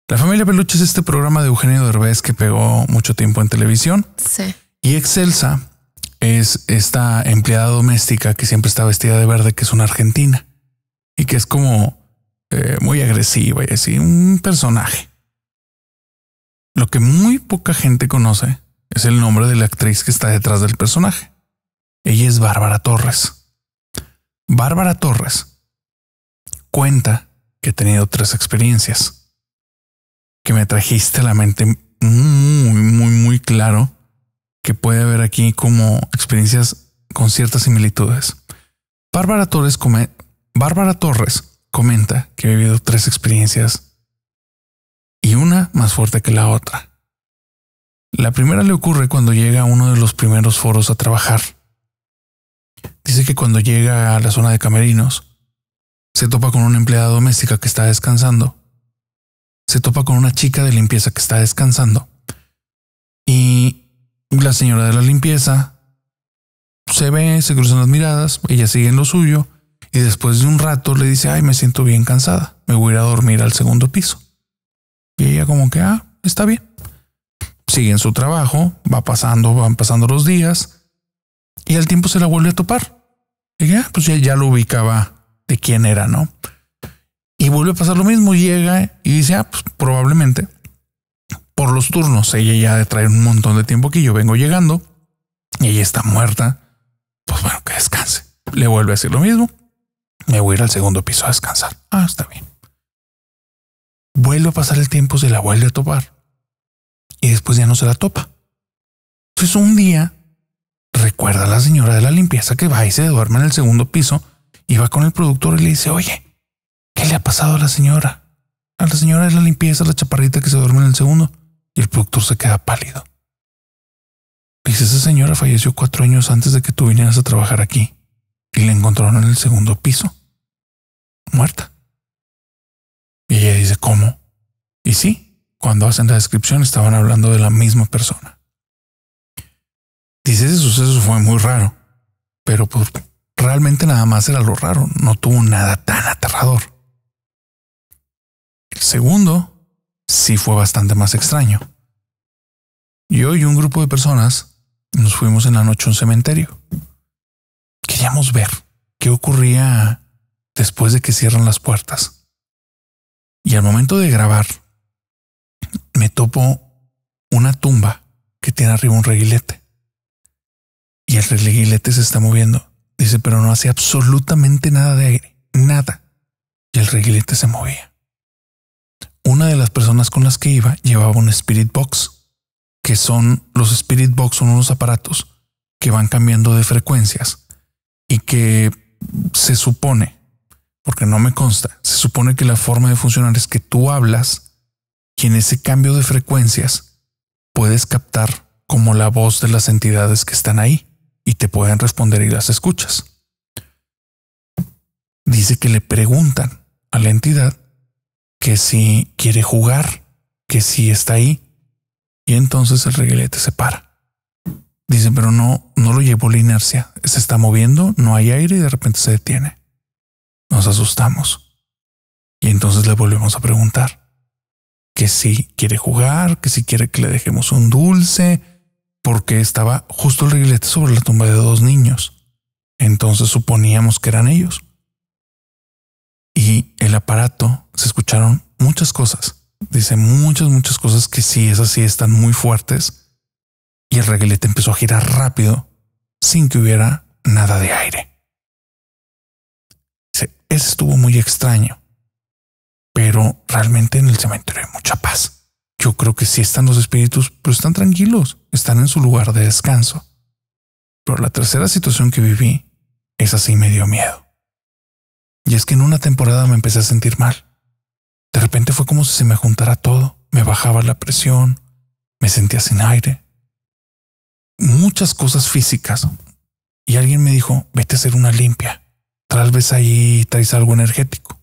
La familia Peluche es este programa de Eugenio Derbez que pegó mucho tiempo en televisión. Sí. Y Excelsa es esta empleada doméstica que siempre está vestida de verde, que es una argentina y que es como muy agresiva y así, un personaje. Lo que muy poca gente conoce es el nombre de la actriz que está detrás del personaje. Ella es Bárbara Torres. Bárbara Torres cuenta que ha tenido 3 experiencias que me trajiste a la mente muy claro, que puede haber aquí como experiencias con ciertas similitudes. Bárbara Torres comenta que ha vivido 3 experiencias y una más fuerte que la otra. La primera le ocurre cuando llega a uno de los primeros foros a trabajar. Dice que cuando llega a la zona de camerinos, se topa con una empleada doméstica que está descansando. Se topa con una chica de limpieza que está descansando. Y la señora de la limpieza se cruzan las miradas, ella sigue en lo suyo y después de un rato le dice, ay, me siento bien cansada, me voy a ir a dormir al 2º piso. Y ella como que, está bien. Sigue en su trabajo, van pasando los días y al tiempo se la vuelve a topar. Y pues ya lo ubicaba de quién era, ¿no? Y vuelve a pasar lo mismo, llega y dice, pues probablemente por los turnos, ella ya trae un montón de tiempo aquí, yo vengo llegando y ella está muerta, pues bueno, que descanse. Le vuelve a decir lo mismo, me voy a ir al 2º piso a descansar. Está bien. Vuelve a pasar el tiempo, se la vuelve a topar y después ya no se la topa. Entonces un día recuerda a la señora de la limpieza que va y se duerme en el 2º piso y va con el productor y le dice, oye, ¿qué le ha pasado a la señora? A la señora de la limpieza, la chaparrita que se duerme en el 2º. Y el productor se queda pálido. Dice, esa señora falleció 4 años antes de que tú vinieras a trabajar aquí. Y la encontraron en el 2º piso, muerta. Y ella dice, ¿cómo? Y sí, cuando hacen la descripción estaban hablando de la misma persona. Dice, ese suceso fue muy raro, pero pues realmente nada más era lo raro, no tuvo nada tan aterrador. El segundo sí fue bastante más extraño. Yo y un grupo de personas nos fuimos en la noche a un cementerio. Queríamos ver qué ocurría después de que cierran las puertas. Y al momento de grabar, me topo una tumba que tiene arriba un reguilete. Y el reguilete se está moviendo. Dice, pero no hace absolutamente nada de aire. Nada. Y el reguilete se movía. Una de las personas con las que iba llevaba un Spirit Box, que son los Spirit Box, son unos aparatos que van cambiando de frecuencias y que se supone, porque no me consta, se supone que la forma de funcionar es que tú hablas y en ese cambio de frecuencias puedes captar como la voz de las entidades que están ahí y te pueden responder y las escuchas. Dice que le preguntan a la entidad que si quiere jugar, que si está ahí, y entonces el reguilete se para. Dice, pero no lo llevó la inercia, se está moviendo, no hay aire y de repente se detiene. Nos asustamos y entonces le volvemos a preguntar que si quiere jugar, que si quiere que le dejemos un dulce, porque estaba justo el reguilete sobre la tumba de 2 niños. Entonces suponíamos que eran ellos. Y el aparato, se escucharon muchas cosas. Dice muchas cosas que sí, esas sí están muy fuertes. Y el reguilete empezó a girar rápido sin que hubiera nada de aire. Dice, eso estuvo muy extraño. Pero realmente en el cementerio hay mucha paz. Yo creo que sí están los espíritus, pero están tranquilos, están en su lugar de descanso. Pero la tercera situación que viví, esa sí me dio miedo. Y es que en una temporada me empecé a sentir mal. De repente fue como si se me juntara todo. Me bajaba la presión, me sentía sin aire. Muchas cosas físicas. Y alguien me dijo, vete a hacer una limpia. Tal vez ahí traes algo energético.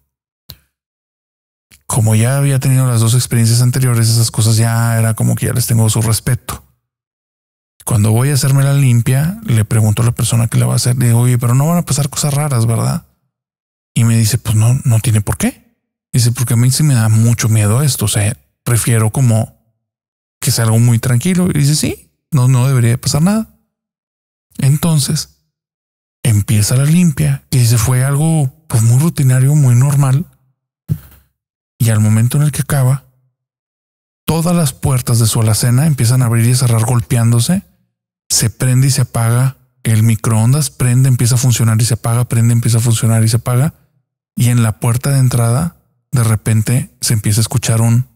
Como ya había tenido las 2 experiencias anteriores, esas cosas ya era como que ya les tengo su respeto. Cuando voy a hacerme la limpia, le pregunto a la persona que la va a hacer, le digo, oye, pero no van a pasar cosas raras, ¿verdad? Y me dice, pues no tiene por qué. Dice, porque a mí sí me da mucho miedo esto. O sea, prefiero como que sea algo muy tranquilo. Y dice, sí, no debería pasar nada. Entonces empieza la limpia y dice, fue algo pues muy rutinario, muy normal. Y al momento en el que acaba, todas las puertas de su alacena empiezan a abrir y a cerrar golpeándose. Se prende y se apaga el microondas, prende, empieza a funcionar y se apaga, prende, empieza a funcionar y se apaga. Y en la puerta de entrada, de repente se empieza a escuchar un...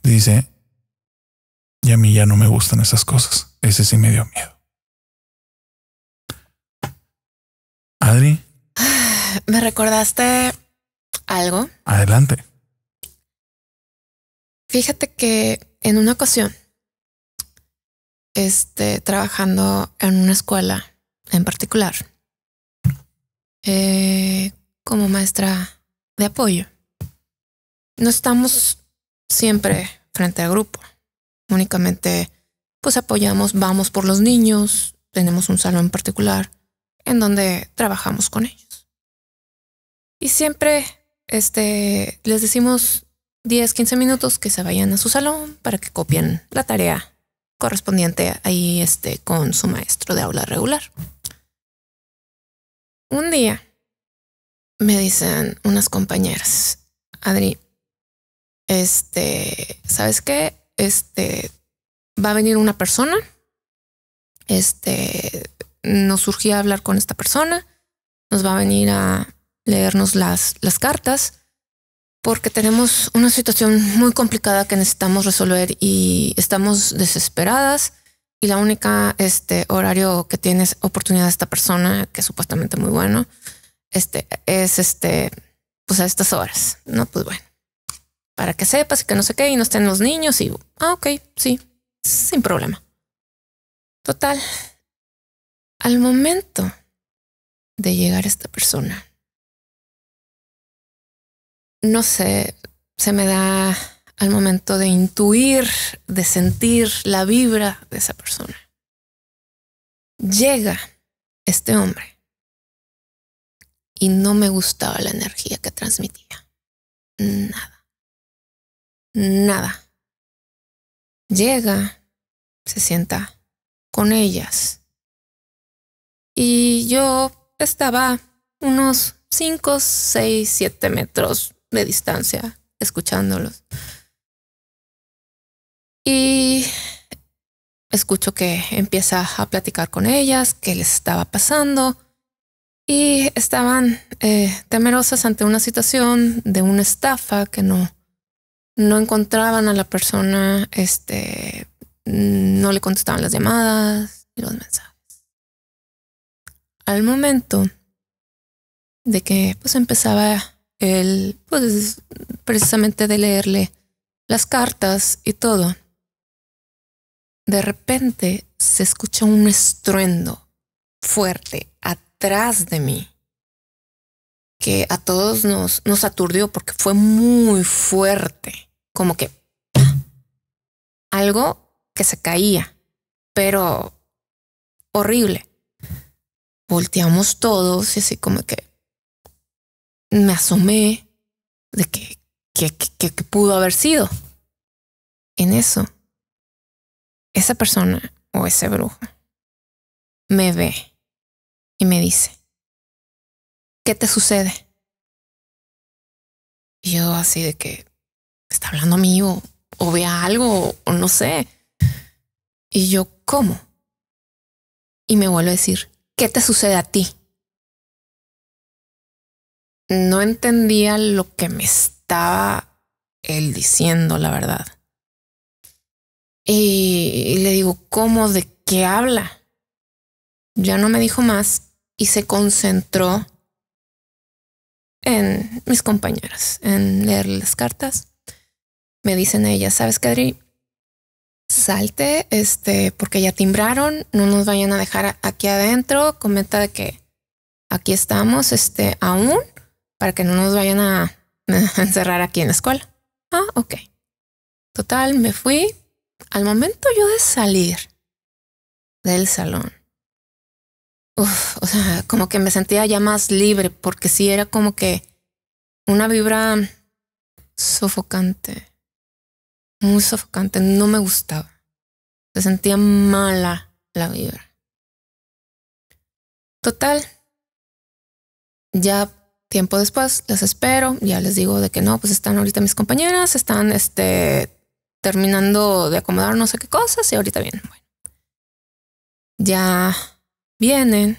Dice, y a mí ya no me gustan esas cosas. Ese sí me dio miedo. Adri. ¿Me recordaste algo? Adelante. Fíjate que en una ocasión, trabajando en una escuela en particular, como maestra de apoyo, no estamos siempre frente al grupo. Únicamente, pues apoyamos, vamos por los niños, tenemos un salón en particular en donde trabajamos con ellos. Y siempre, les decimos 10, 15 minutos que se vayan a su salón para que copien la tarea correspondiente ahí, con su maestro de aula regular. Un día me dicen unas compañeras, Adri, ¿sabes qué? Va a venir una persona, nos surgía hablar con esta persona, nos va a venir a leernos las cartas, porque tenemos una situación muy complicada que necesitamos resolver y estamos desesperadas. Y la única horario que tiene oportunidad esta persona, que es supuestamente muy bueno, es pues a estas horas. No, pues bueno, para que sepas y que no sé qué, y no estén los niños. Y ok, sí, sin problema. Total, al momento de llegar esta persona, no sé, se me da al momento de intuir, de sentir la vibra de esa persona. Llega este hombre y no me gustaba la energía que transmitía. Nada. Llega, se sienta con ellas Y yo estaba unos 5, 6, 7 metros de distancia escuchándolos. Y escucho que empieza a platicar con ellas, qué les estaba pasando. Y estaban temerosas ante una situación de una estafa que no encontraban a la persona, no le contestaban las llamadas y los mensajes. Al momento de que pues empezaba él, pues precisamente de leerle las cartas y todo, de repente se escucha un estruendo fuerte atrás de mí que a todos nos aturdió porque fue muy fuerte, como que algo que se caía, pero horrible. Volteamos todos y así como que me asomé de que pudo haber sido. En eso, esa persona o ese brujo me ve y me dice, ¿qué te sucede? Y yo así de que está hablando a mí o vea algo o no sé. Y yo, ¿cómo? Y me vuelve a decir, ¿qué te sucede a ti? No entendía lo que me estaba él diciendo, la verdad. Y le digo, ¿cómo? ¿De qué habla? Ya no me dijo más y se concentró en mis compañeras, en leer las cartas. Me dicen ellas, ¿sabes qué, Adri? Salte, porque ya timbraron, no nos vayan a dejar aquí adentro. Comenta de que aquí estamos, aún, para que no nos vayan a encerrar aquí en la escuela. Ah, ok. Total, me fui. Al momento yo de salir del salón, o sea, como que me sentía ya más libre, porque sí era como que una vibra sofocante, muy sofocante, no me gustaba. Se sentía mala la vibra. Total, ya tiempo después les espero, ya les digo de que no, pues están ahorita mis compañeras, están terminando de acomodar no sé qué cosas y ahorita vienen. Bueno, ya vienen,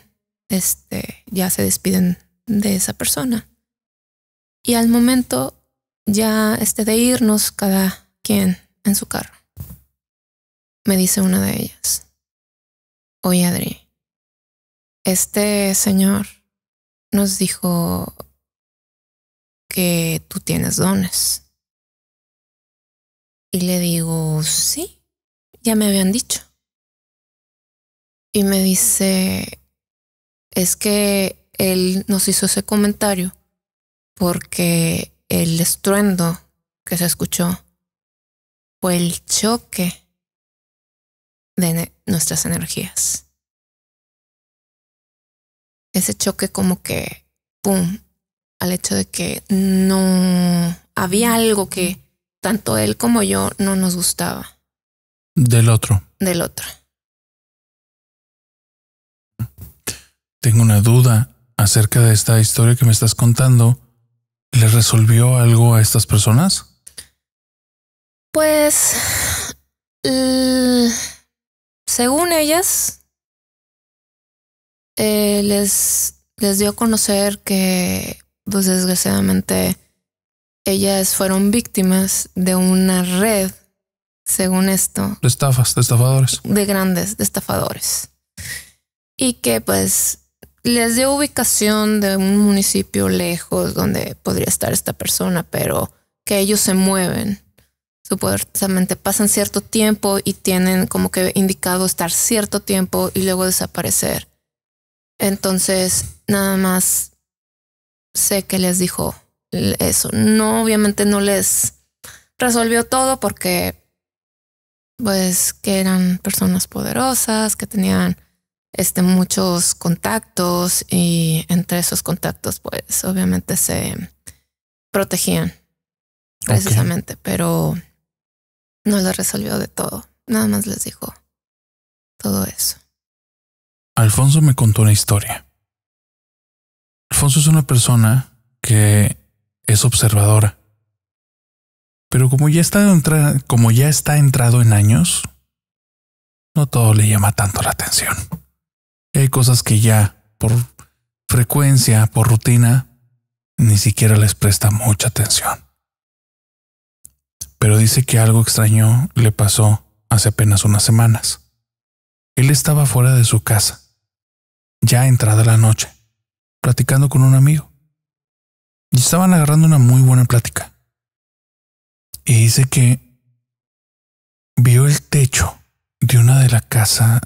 ya se despiden de esa persona. Y al momento ya de irnos cada quien en su carro, me dice una de ellas, oye Adri, este señor nos dijo que tú tienes dones. Y le digo, sí, ya me habían dicho. Y me dice, es que él nos hizo ese comentario porque el estruendo que se escuchó fue el choque de nuestras energías. Ese choque como que, ¡pum!, al hecho de que no había algo que tanto él como yo no nos gustaba. Del otro. Del otro. Tengo una duda acerca de esta historia que me estás contando. ¿Le resolvió algo a estas personas? Pues, según ellas, les dio a conocer que, pues desgraciadamente, ellas fueron víctimas de una red, según esto. De estafas, de estafadores. De grandes, de estafadores. Y que pues les dio ubicación de un municipio lejos donde podría estar esta persona, pero que ellos se mueven. Supuestamente pasan cierto tiempo y tienen como que indicado estar cierto tiempo y luego desaparecer. Entonces, nada más sé que les dijo eso. No, obviamente no les resolvió todo porque pues que eran personas poderosas, que tenían muchos contactos y entre esos contactos pues obviamente se protegían precisamente, pero no les resolvió de todo. Nada más les dijo todo eso. Alfonso me contó una historia. Alfonso es una persona que es observadora, pero como ya está entrado en años, no todo le llama tanto la atención. Hay cosas que ya por frecuencia, por rutina, ni siquiera les presta mucha atención. Pero dice que algo extraño le pasó hace apenas unas semanas. Él estaba fuera de su casa, ya entrada la noche, platicando con un amigo. Y estaban agarrando una muy buena plática. Y dice que vio el techo de una casa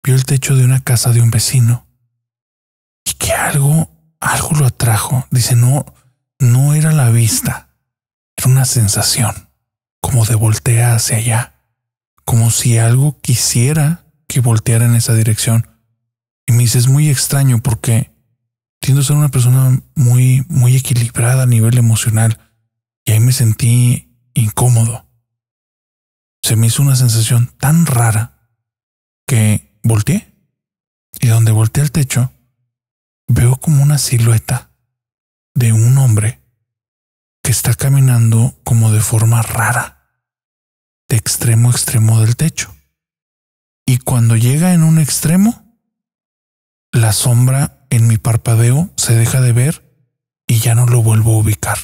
de un vecino y que algo lo atrajo. Dice, no era la vista, era una sensación como de voltear hacia allá, como si algo quisiera que volteara en esa dirección. Y me dice, es muy extraño porque tiendo a ser una persona muy, muy equilibrada a nivel emocional y ahí me sentí incómodo. Se me hizo una sensación tan rara que volteé y donde volteé al techo veo como una silueta de un hombre que está caminando como de forma rara, de extremo a extremo del techo. Y cuando llega en un extremo, la sombra en mi parpadeo se deja de ver y ya no lo vuelvo a ubicar.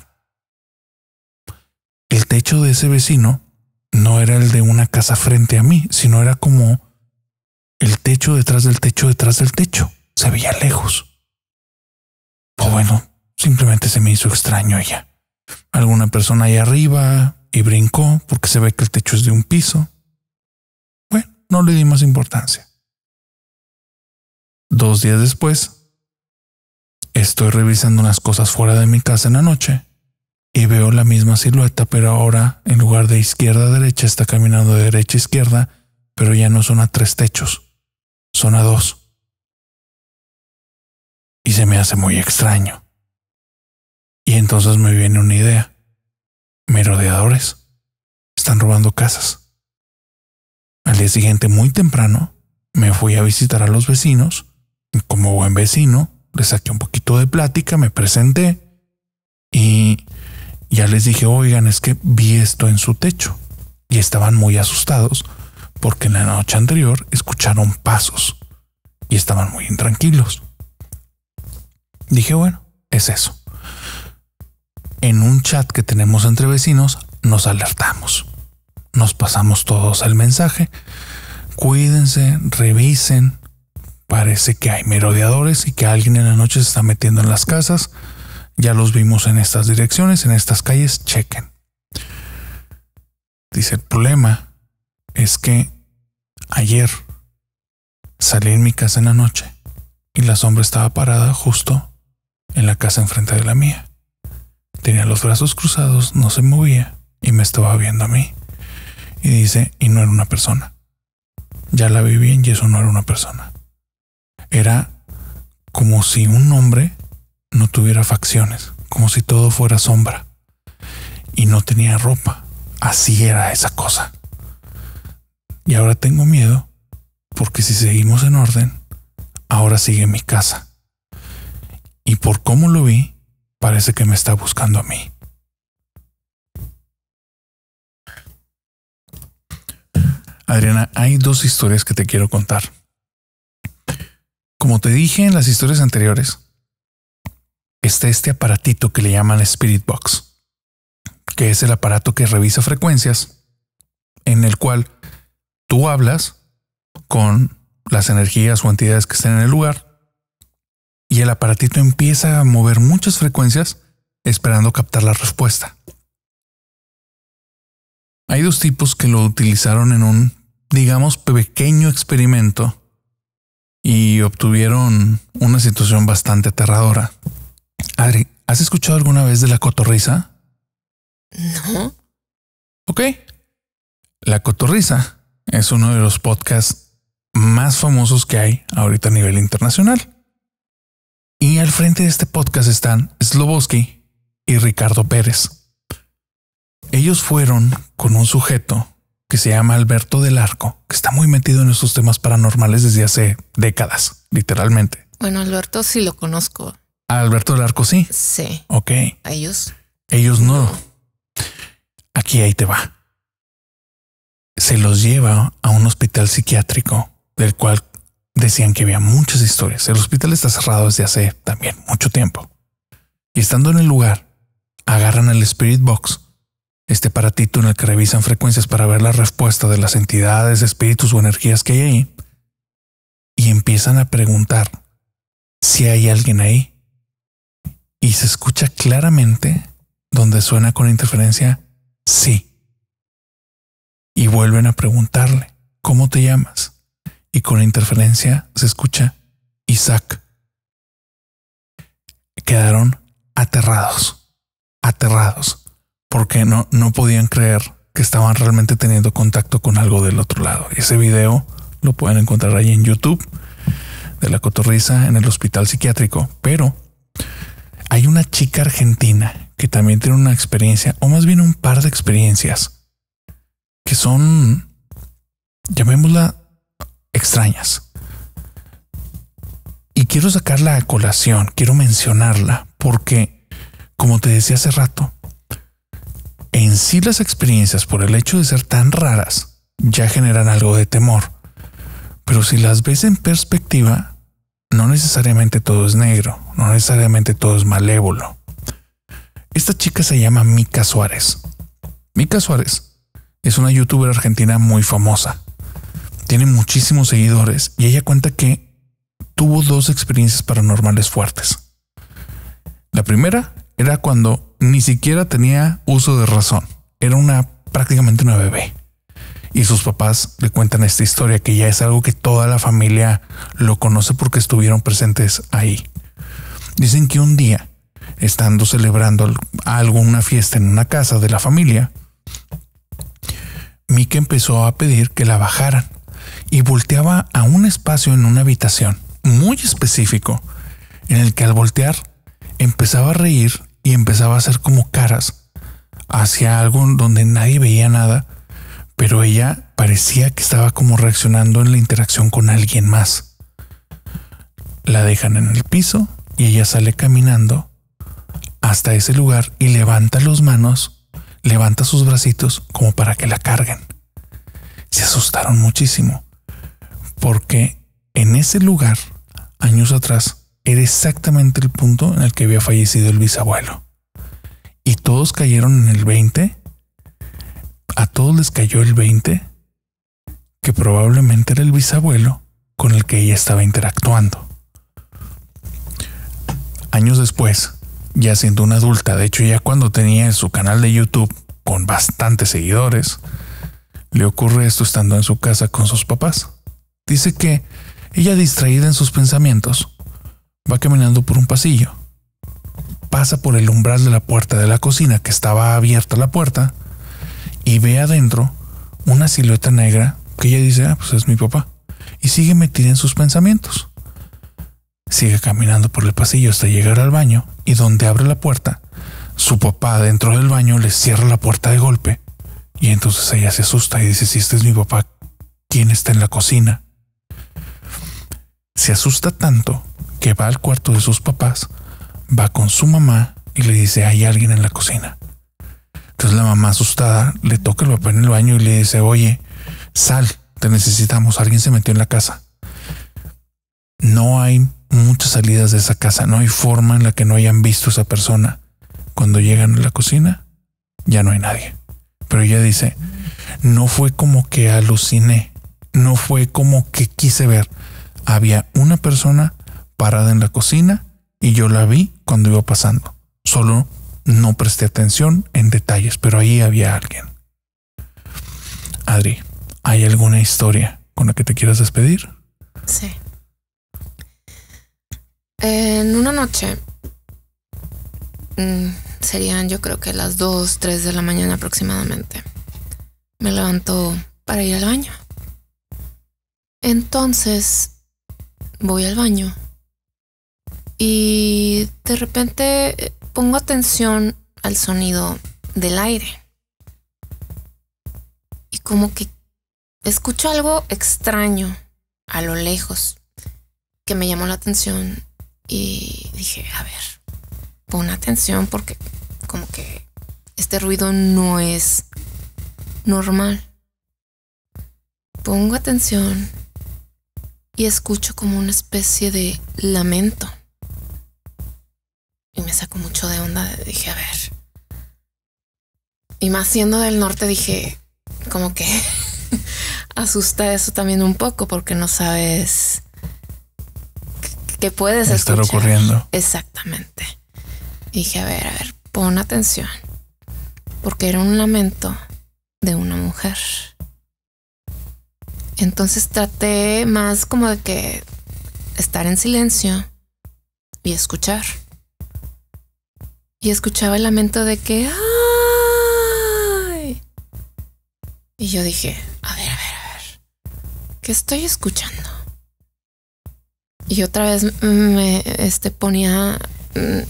El techo de ese vecino no era el de una casa frente a mí, sino era como el techo detrás del techo detrás del techo. Se veía lejos. Pues bueno, simplemente se me hizo extraño ella. Alguna persona ahí arriba y brincó porque se ve que el techo es de un piso. Bueno, no le di más importancia. 2 días después, estoy revisando unas cosas fuera de mi casa en la noche y veo la misma silueta, pero ahora en lugar de izquierda a derecha está caminando de derecha a izquierda, pero ya no son a 3 techos, son a 2. Y se me hace muy extraño. Y entonces me viene una idea. Merodeadores están robando casas. Al día siguiente, muy temprano, me fui a visitar a los vecinos. Como buen vecino, les saqué un poquito de plática, me presenté y ya les dije, oigan, es que vi esto en su techo. Y estaban muy asustados porque en la noche anterior escucharon pasos y estaban muy intranquilos. Dije, bueno, es eso. En un chat que tenemos entre vecinos, nos alertamos. Nos pasamos todos el mensaje. Cuídense, revisen. Parece que hay merodeadores y que alguien en la noche se está metiendo en las casas. Ya los vimos en estas direcciones, en estas calles, chequen. Dice, el problema es que ayer salí en mi casa en la noche y la sombra estaba parada justo en la casa enfrente de la mía. Tenía los brazos cruzados, no se movía y me estaba viendo a mí. Y dice, y no era una persona. Ya la vi bien y eso no era una persona. Era como si un hombre no tuviera facciones, como si todo fuera sombra y no tenía ropa. Así era esa cosa. Y ahora tengo miedo porque si seguimos en orden, ahora sigue mi casa. Y por cómo lo vi, parece que me está buscando a mí. Adriana, hay 2 historias que te quiero contar. Como te dije en las historias anteriores, está este aparatito que le llaman Spirit Box, que es el aparato que revisa frecuencias, en el cual tú hablas con las energías o entidades que estén en el lugar y el aparatito empieza a mover muchas frecuencias esperando captar la respuesta. Hay 2 tipos que lo utilizaron en un, digamos, pequeño experimento y obtuvieron una situación bastante aterradora. Adri, ¿has escuchado alguna vez de la cotorriza? No. Ok. La cotorriza es uno de los podcasts más famosos que hay ahorita a nivel internacional. Y al frente de este podcast están Sloboski y Ricardo Pérez. Ellos fueron con un sujeto que se llama Alberto del Arco, que está muy metido en estos temas paranormales desde hace décadas, literalmente. Bueno, Alberto sí lo conozco. ¿A Alberto del Arco sí? Sí. Ok. ¿A ellos? Ellos no. Aquí ahí te va. Se los lleva a un hospital psiquiátrico del cual decían que había muchas historias. El hospital está cerrado desde hace también mucho tiempo. Y estando en el lugar, agarran el Spirit Box, este aparatito en el que revisan frecuencias para ver la respuesta de las entidades, espíritus o energías que hay ahí, y empiezan a preguntar si hay alguien ahí. Y se escucha claramente donde suena con interferencia sí. Y vuelven a preguntarle, ¿cómo te llamas? Y con interferencia se escucha Isaac. Quedaron aterrados, porque no podían creer que estaban realmente teniendo contacto con algo del otro lado. Ese video lo pueden encontrar ahí en YouTube de La Cotorrisa en el hospital psiquiátrico. Pero hay una chica argentina que también tiene una experiencia, o más bien un par de experiencias, que son, llamémosla, extrañas. Y quiero sacarla a colación, quiero mencionarla, porque, como te decía hace rato, en sí las experiencias, por el hecho de ser tan raras, ya generan algo de temor. Pero si las ves en perspectiva, no necesariamente todo es negro, no necesariamente todo es malévolo. Esta chica se llama Mica Suárez. Mica Suárez es una youtuber argentina muy famosa. Tiene muchísimos seguidores y ella cuenta que tuvo 2 experiencias paranormales fuertes. La primera era cuando ni siquiera tenía uso de razón. Era prácticamente una bebé. Y sus papás le cuentan esta historia, que ya es algo que toda la familia lo conoce porque estuvieron presentes ahí. Dicen que un día, estando celebrando alguna fiesta en una casa de la familia, Mica empezó a pedir que la bajaran y volteaba a un espacio en una habitación muy específico, en el que al voltear empezaba a reír y empezaba a hacer como caras hacia algo donde nadie veía nada, pero ella parecía que estaba como reaccionando en la interacción con alguien más. La dejan en el piso y ella sale caminando hasta ese lugar y levanta las manos, levanta sus bracitos como para que la carguen. Se asustaron muchísimo, porque en ese lugar, años atrás, era exactamente el punto en el que había fallecido el bisabuelo. Y todos cayeron en el 20. A todos les cayó el 20, que probablemente era el bisabuelo con el que ella estaba interactuando. Años después, ya siendo una adulta, de hecho ya cuando tenía su canal de YouTube con bastantes seguidores, le ocurre esto estando en su casa con sus papás. Dice que ella, distraída en sus pensamientos, va caminando por un pasillo, pasa por el umbral de la puerta de la cocina, que estaba abierta la puerta, y ve adentro una silueta negra que ella dice, pues es mi papá, y sigue metida en sus pensamientos. Sigue caminando por el pasillo hasta llegar al baño, y donde abre la puerta, su papá dentro del baño le cierra la puerta de golpe, y entonces ella se asusta y dice, si este es mi papá, ¿quién está en la cocina? Se asusta tanto que va al cuarto de sus papás, va con su mamá y le dice, hay alguien en la cocina. Entonces la mamá, asustada, le toca el papá en el baño y le dice, oye, sal, te necesitamos, alguien se metió en la casa. No hay muchas salidas de esa casa, no hay forma en la que no hayan visto a esa persona. Cuando llegan a la cocina, ya no hay nadie. Pero ella dice, no fue como que aluciné, no fue como que quise ver. Había una persona parada en la cocina y yo la vi cuando iba pasando. Solo no presté atención en detalles, pero ahí había alguien. Adri, ¿hay alguna historia con la que te quieras despedir? Sí. En una noche, serían yo creo que las 2, 3 de la mañana aproximadamente, me levanto para ir al baño. Entonces voy al baño y de repente pongo atención al sonido del aire. Y como que escucho algo extraño a lo lejos que me llamó la atención y dije, a ver, pon atención porque como que este ruido no es normal. Pongo atención y escucho como una especie de lamento. Y me sacó mucho de onda. Dije, a ver. Y más siendo del norte, dije, como que asusta eso también un poco porque no sabes qué puedes estar ocurriendo. Exactamente. Dije, a ver, pon atención. Porque era un lamento de una mujer. Entonces traté más como de que estar en silencio y escuchar. Y escuchaba el lamento de que ¡ay! Y yo dije, a ver, ¿qué estoy escuchando? Y otra vez me ponía,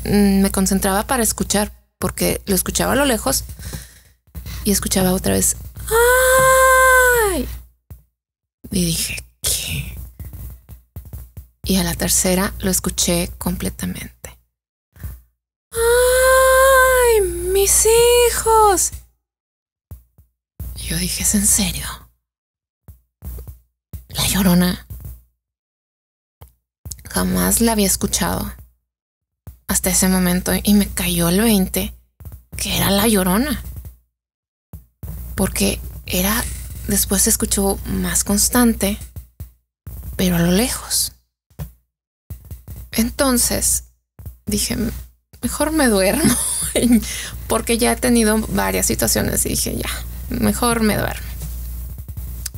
me concentraba para escuchar, porque lo escuchaba a lo lejos y escuchaba otra vez ¡ay! Y dije, ¿qué? Y a la tercera lo escuché completamente. ¡Ay, mis hijos! Y yo dije, ¿es en serio? La Llorona. Jamás la había escuchado hasta ese momento y me cayó el 20 que era La Llorona. Porque después se escuchó más constante, pero a lo lejos. Entonces dije, mejor me duermo, porque ya he tenido varias situaciones y dije, ya, mejor me duermo.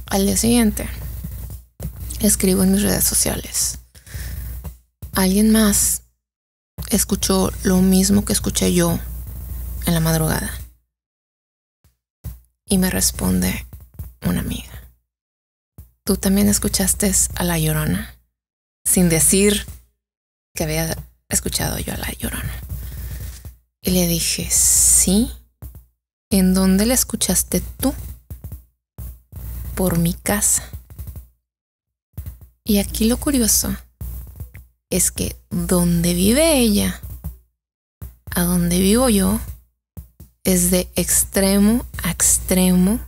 Al día siguiente, escribo en mis redes sociales. Alguien más escuchó lo mismo que escuché yo en la madrugada. Y me responde una amiga. ¿Tú también escuchaste a La Llorona? Sin decir que había escuchado yo a La Llorona. Y le dije, sí. ¿En dónde la escuchaste tú? Por mi casa. Y aquí lo curioso es que donde vive ella, a donde vivo yo, es de extremo a extremo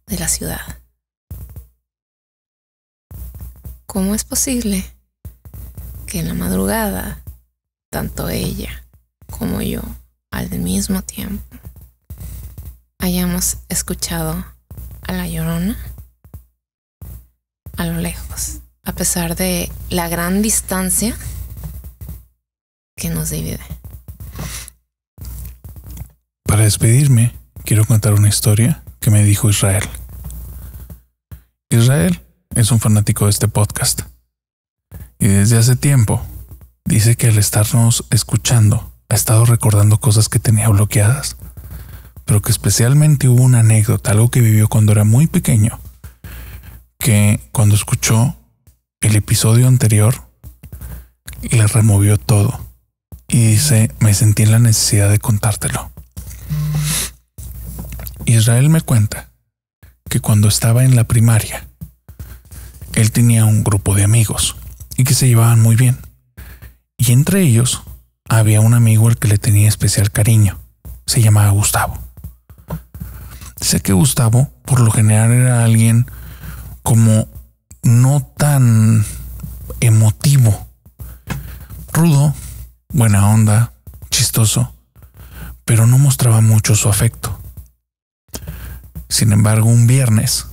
de la ciudad. ¿Cómo es posible que en la madrugada, tanto ella como yo, al mismo tiempo, hayamos escuchado a La Llorona a lo lejos, a pesar de la gran distancia que nos divide? Para despedirme, quiero contar una historia que me dijo Israel. Israel es un fanático de este podcast y desde hace tiempo dice que al estarnos escuchando ha estado recordando cosas que tenía bloqueadas, pero que especialmente hubo una anécdota, algo que vivió cuando era muy pequeño, que cuando escuchó el episodio anterior le removió todo y dice, me sentí en la necesidad de contártelo. Israel me cuenta que cuando estaba en la primaria, él tenía un grupo de amigos y que se llevaban muy bien. Y entre ellos había un amigo al que le tenía especial cariño. Se llamaba Gustavo. Sé que Gustavo, por lo general, era alguien como no tan emotivo, rudo, buena onda, chistoso, pero no mostraba mucho su afecto. Sin embargo, un viernes,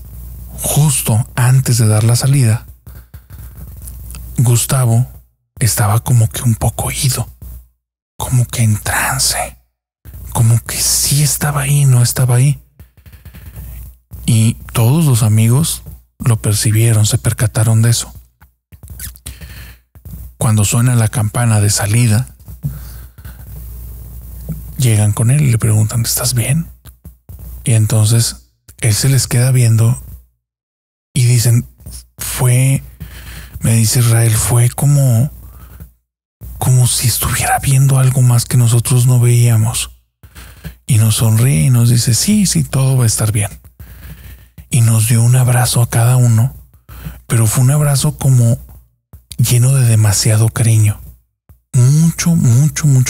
justo antes de dar la salida, Gustavo estaba como que un poco ido, como que en trance, como que sí estaba ahí, no estaba ahí. Y todos los amigos lo percibieron, se percataron de eso. Cuando suena la campana de salida, llegan con él y le preguntan, ¿estás bien? Y entonces él se les queda viendo y dicen, me dice Israel, fue como si estuviera viendo algo más que nosotros no veíamos. Y nos sonríe y nos dice, sí, todo va a estar bien. nos dio un abrazo a cada uno, pero fue un abrazo como lleno de demasiado cariño. Mucho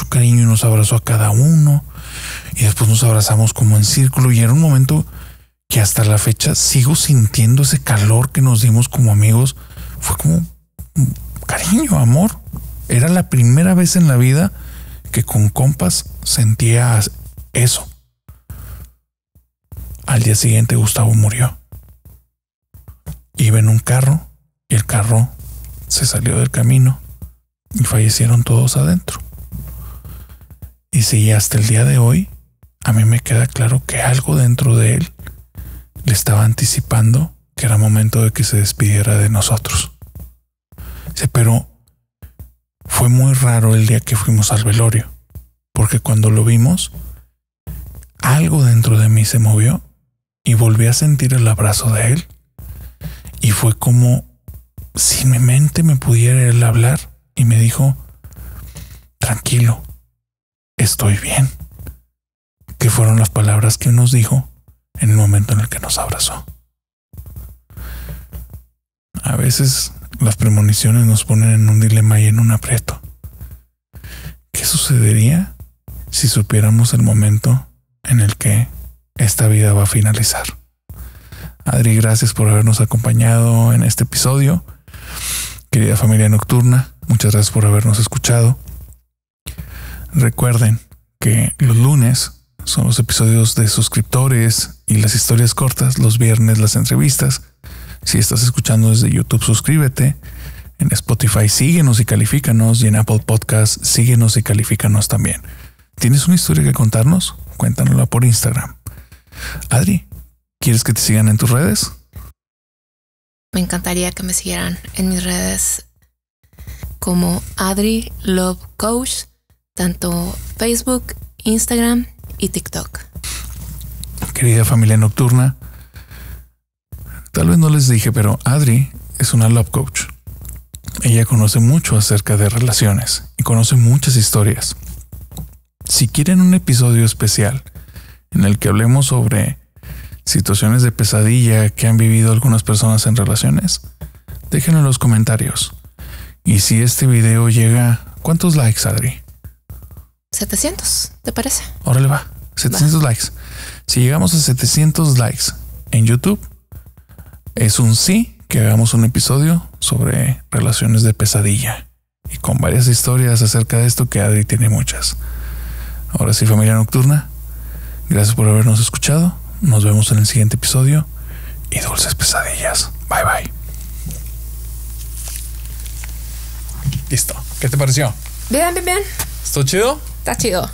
cariño, y nos abrazó a cada uno y después nos abrazamos como en círculo, y era un momento que hasta la fecha sigo sintiendo ese calor que nos dimos como amigos. Fue como cariño, amor. Era la primera vez en la vida que con compas sentía eso. Al día siguiente Gustavo murió. Iba en un carro y el carro se salió del camino y fallecieron todos adentro. Y si hasta el día de hoy a mí me queda claro que algo dentro de él le estaba anticipando que era momento de que se despidiera de nosotros. Pero fue muy raro el día que fuimos al velorio, porque cuando lo vimos, algo dentro de mí se movió y volví a sentir el abrazo de él, y fue como si mi mente me pudiera él hablar y me dijo: tranquilo, estoy bien. Que fueron las palabras que nos dijo en el momento en el que nos abrazó. A veces las premoniciones nos ponen en un dilema y en un aprieto. ¿Qué sucedería si supiéramos el momento en el que esta vida va a finalizar? Adri, gracias por habernos acompañado en este episodio. Querida familia nocturna, muchas gracias por habernos escuchado. Recuerden que los lunes son los episodios de suscriptores y las historias cortas, los viernes las entrevistas. Si estás escuchando desde YouTube, suscríbete. En Spotify síguenos y califícanos, y en Apple Podcasts síguenos y califícanos también. ¿Tienes una historia que contarnos? Cuéntanosla por Instagram. Adri, ¿quieres que te sigan en tus redes? Me encantaría que me siguieran en mis redes como Adri Love Coach, tanto Facebook, Instagram y TikTok. Querida familia nocturna, tal vez no les dije, pero Adri es una Love Coach. Ella conoce mucho acerca de relaciones y conoce muchas historias. Si quieren un episodio especial en el que hablemos sobre situaciones de pesadilla que han vivido algunas personas en relaciones, déjenlo en los comentarios. Y si este video llega... ¿Cuántos likes, Adri? 700, ¿te parece? Órale, va. 700 likes. Si llegamos a 700 likes en YouTube, es un sí que hagamos un episodio sobre relaciones de pesadilla, y con varias historias acerca de esto, que Adri tiene muchas. Ahora sí, familia nocturna, gracias por habernos escuchado. Nos vemos en el siguiente episodio, y dulces pesadillas. Bye bye. Listo. ¿Qué te pareció? Bien. ¿Estuvo chido? Está chido.